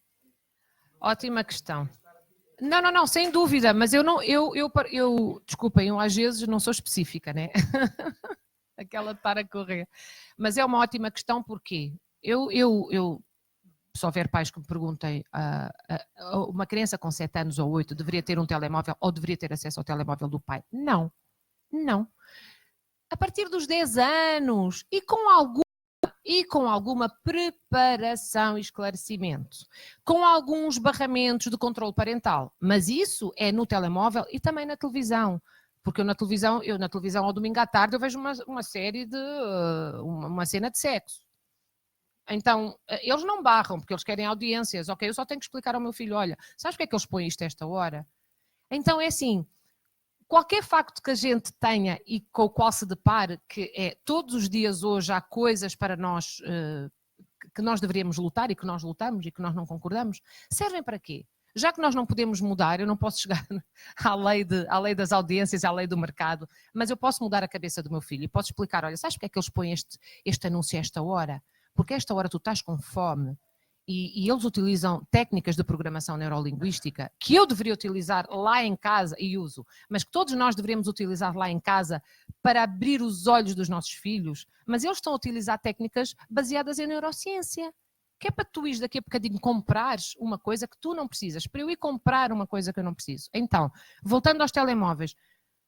Ótima questão. Não, sem dúvida, mas desculpem, eu às vezes não sou específica, né? Aquela de estar a correr. Mas é uma ótima questão porque se houver pais que me perguntem, uma criança com 7 anos ou 8 deveria ter um telemóvel ou deveria ter acesso ao telemóvel do pai? Não, não. A partir dos 10 anos e com alguma preparação e esclarecimento, com alguns barramentos de controle parental, mas isso é no telemóvel e também na televisão, porque eu na televisão ao domingo à tarde eu vejo uma série de uma cena de sexo. Então, eles não barram, porque eles querem audiências. Ok, eu só tenho que explicar ao meu filho, olha, sabes porque é que eles põem isto a esta hora? Então, é assim, qualquer facto que a gente tenha e com o qual se depare, que é todos os dias hoje há coisas para nós que nós deveríamos lutar e que nós lutamos e que nós não concordamos, servem para quê? Já que nós não podemos mudar, eu não posso chegar à lei das audiências, à lei do mercado, mas eu posso mudar a cabeça do meu filho e posso explicar, olha, sabes porque é que eles põem este anúncio a esta hora? Porque a esta hora tu estás com fome e eles utilizam técnicas de programação neurolinguística que eu deveria utilizar lá em casa e uso, mas que todos nós deveríamos utilizar lá em casa para abrir os olhos dos nossos filhos, mas eles estão a utilizar técnicas baseadas em neurociência. Que é para tu ires daqui a bocadinho comprares uma coisa que tu não precisas, para eu ir comprar uma coisa que eu não preciso. Então, voltando aos telemóveis,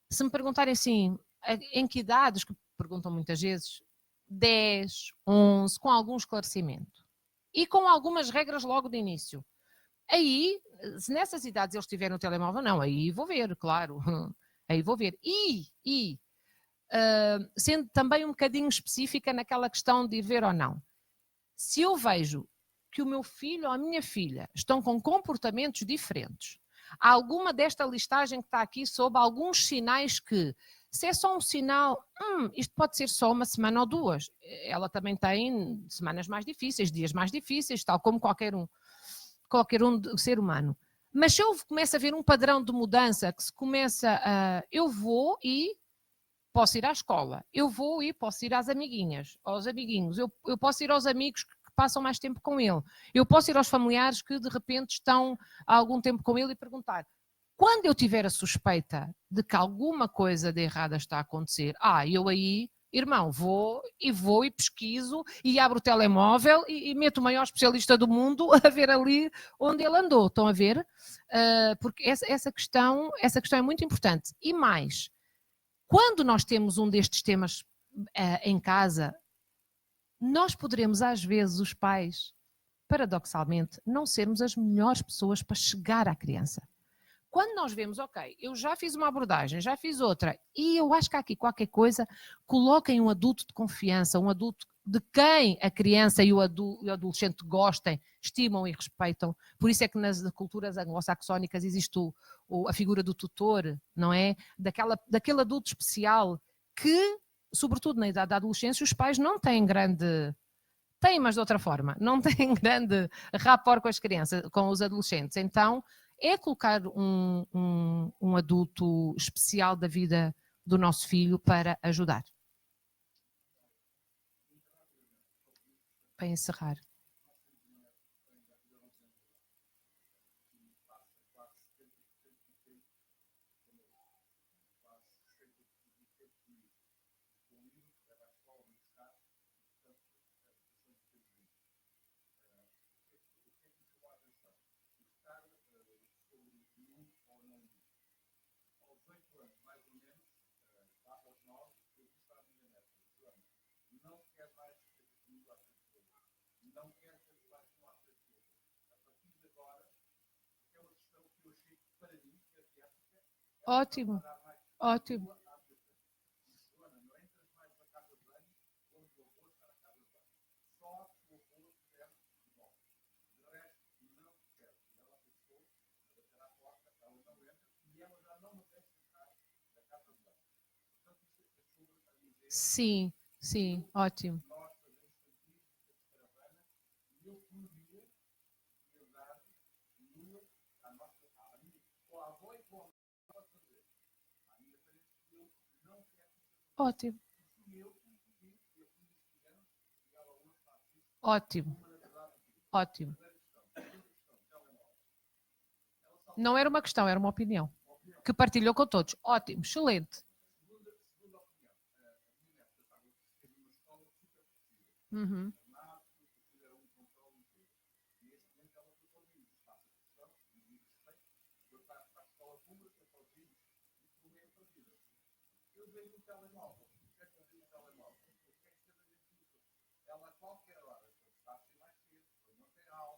se me perguntarem assim, em que idades, que perguntam muitas vezes, 10, 11, com algum esclarecimento. E com algumas regras logo de início. Aí, se nessas idades eles tiverem o telemóvel, não, aí vou ver, claro. Aí vou ver. Sendo também um bocadinho específica naquela questão de ir ver ou não. Se eu vejo que o meu filho ou a minha filha estão com comportamentos diferentes, há alguma desta listagem que está aqui sob alguns sinais que, se é só um sinal, isto pode ser só uma semana ou 2. Ela também tem semanas mais difíceis, dias mais difíceis, tal como qualquer um ser humano. Mas se eu começo a ver um padrão de mudança, que se começa a... Eu vou e posso ir à escola, eu vou e posso ir às amiguinhas, aos amiguinhos, eu posso ir aos amigos que passam mais tempo com ele, eu posso ir aos familiares que de repente estão há algum tempo com ele e perguntar. Quando eu tiver a suspeita de que alguma coisa de errada está a acontecer, eu aí, irmão, vou e pesquiso e abro o telemóvel e meto o maior especialista do mundo a ver ali onde ele andou. Estão a ver? Porque essa questão é muito importante. E mais, quando nós temos um destes temas em casa, nós poderemos, às vezes, os pais, paradoxalmente, não sermos as melhores pessoas para chegar à criança. Quando nós vemos, ok, eu já fiz uma abordagem, já fiz outra, e eu acho que há aqui qualquer coisa, coloquem um adulto de confiança, um adulto de quem a criança e o adolescente gostem, estimam e respeitam. Por isso é que nas culturas anglo-saxónicas existe a figura do tutor, não é? Daquele adulto especial que, sobretudo na idade da adolescência, os pais não têm grande... Têm, mas de outra forma. Não têm grande rapport com as crianças, com os adolescentes. Então, é colocar um adulto especial da vida do nosso filho para ajudar. Para encerrar. Ótimo, ótimo. Sim, sim, ótimo. Ótimo. Ótimo. Ótimo. Não era uma questão, era uma opinião. Que partilhou com todos. Ótimo, excelente. Uhum.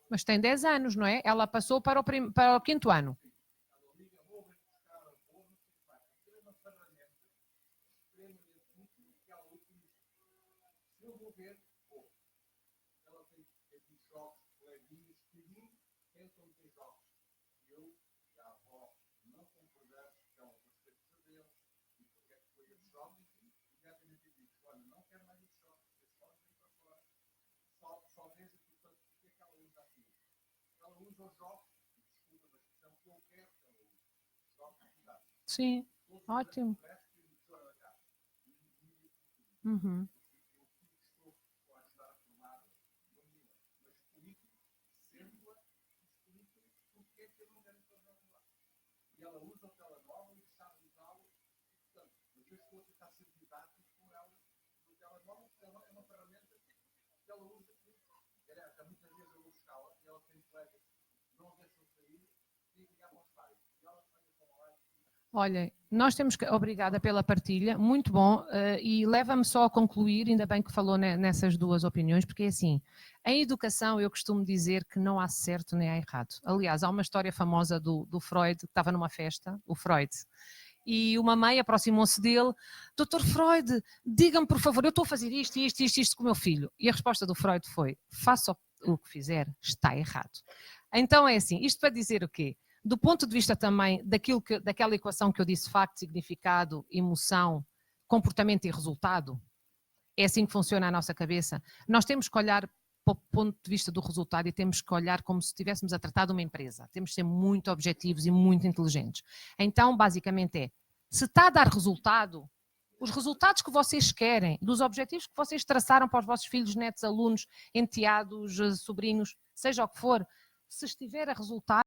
Mas tem 10 anos, não é? Ela passou para o 5º ano. Sim, ótimo. Uhum. Olhem, nós temos que. Obrigada pela partilha, muito bom, e leva-me só a concluir, ainda bem que falou nessas duas opiniões, porque é assim, em educação eu costumo dizer que não há certo nem há errado. Aliás, há uma história famosa do Freud, que estava numa festa, o Freud, e uma mãe aproximou-se dele, Dr. Freud, diga-me por favor, eu estou a fazer isto com o meu filho. E a resposta do Freud foi, faça o que fizer, está errado. Então é assim, isto para dizer o quê? Do ponto de vista também daquela equação que eu disse, facto, significado, emoção, comportamento e resultado, é assim que funciona a nossa cabeça. Nós temos que olhar para o ponto de vista do resultado e temos que olhar como se estivéssemos a tratar de uma empresa. Temos que ser muito objetivos e muito inteligentes. Então, basicamente se está a dar resultado, os resultados que vocês querem, dos objetivos que vocês traçaram para os vossos filhos, netos, alunos, enteados, sobrinhos, seja o que for, se estiver a resultar,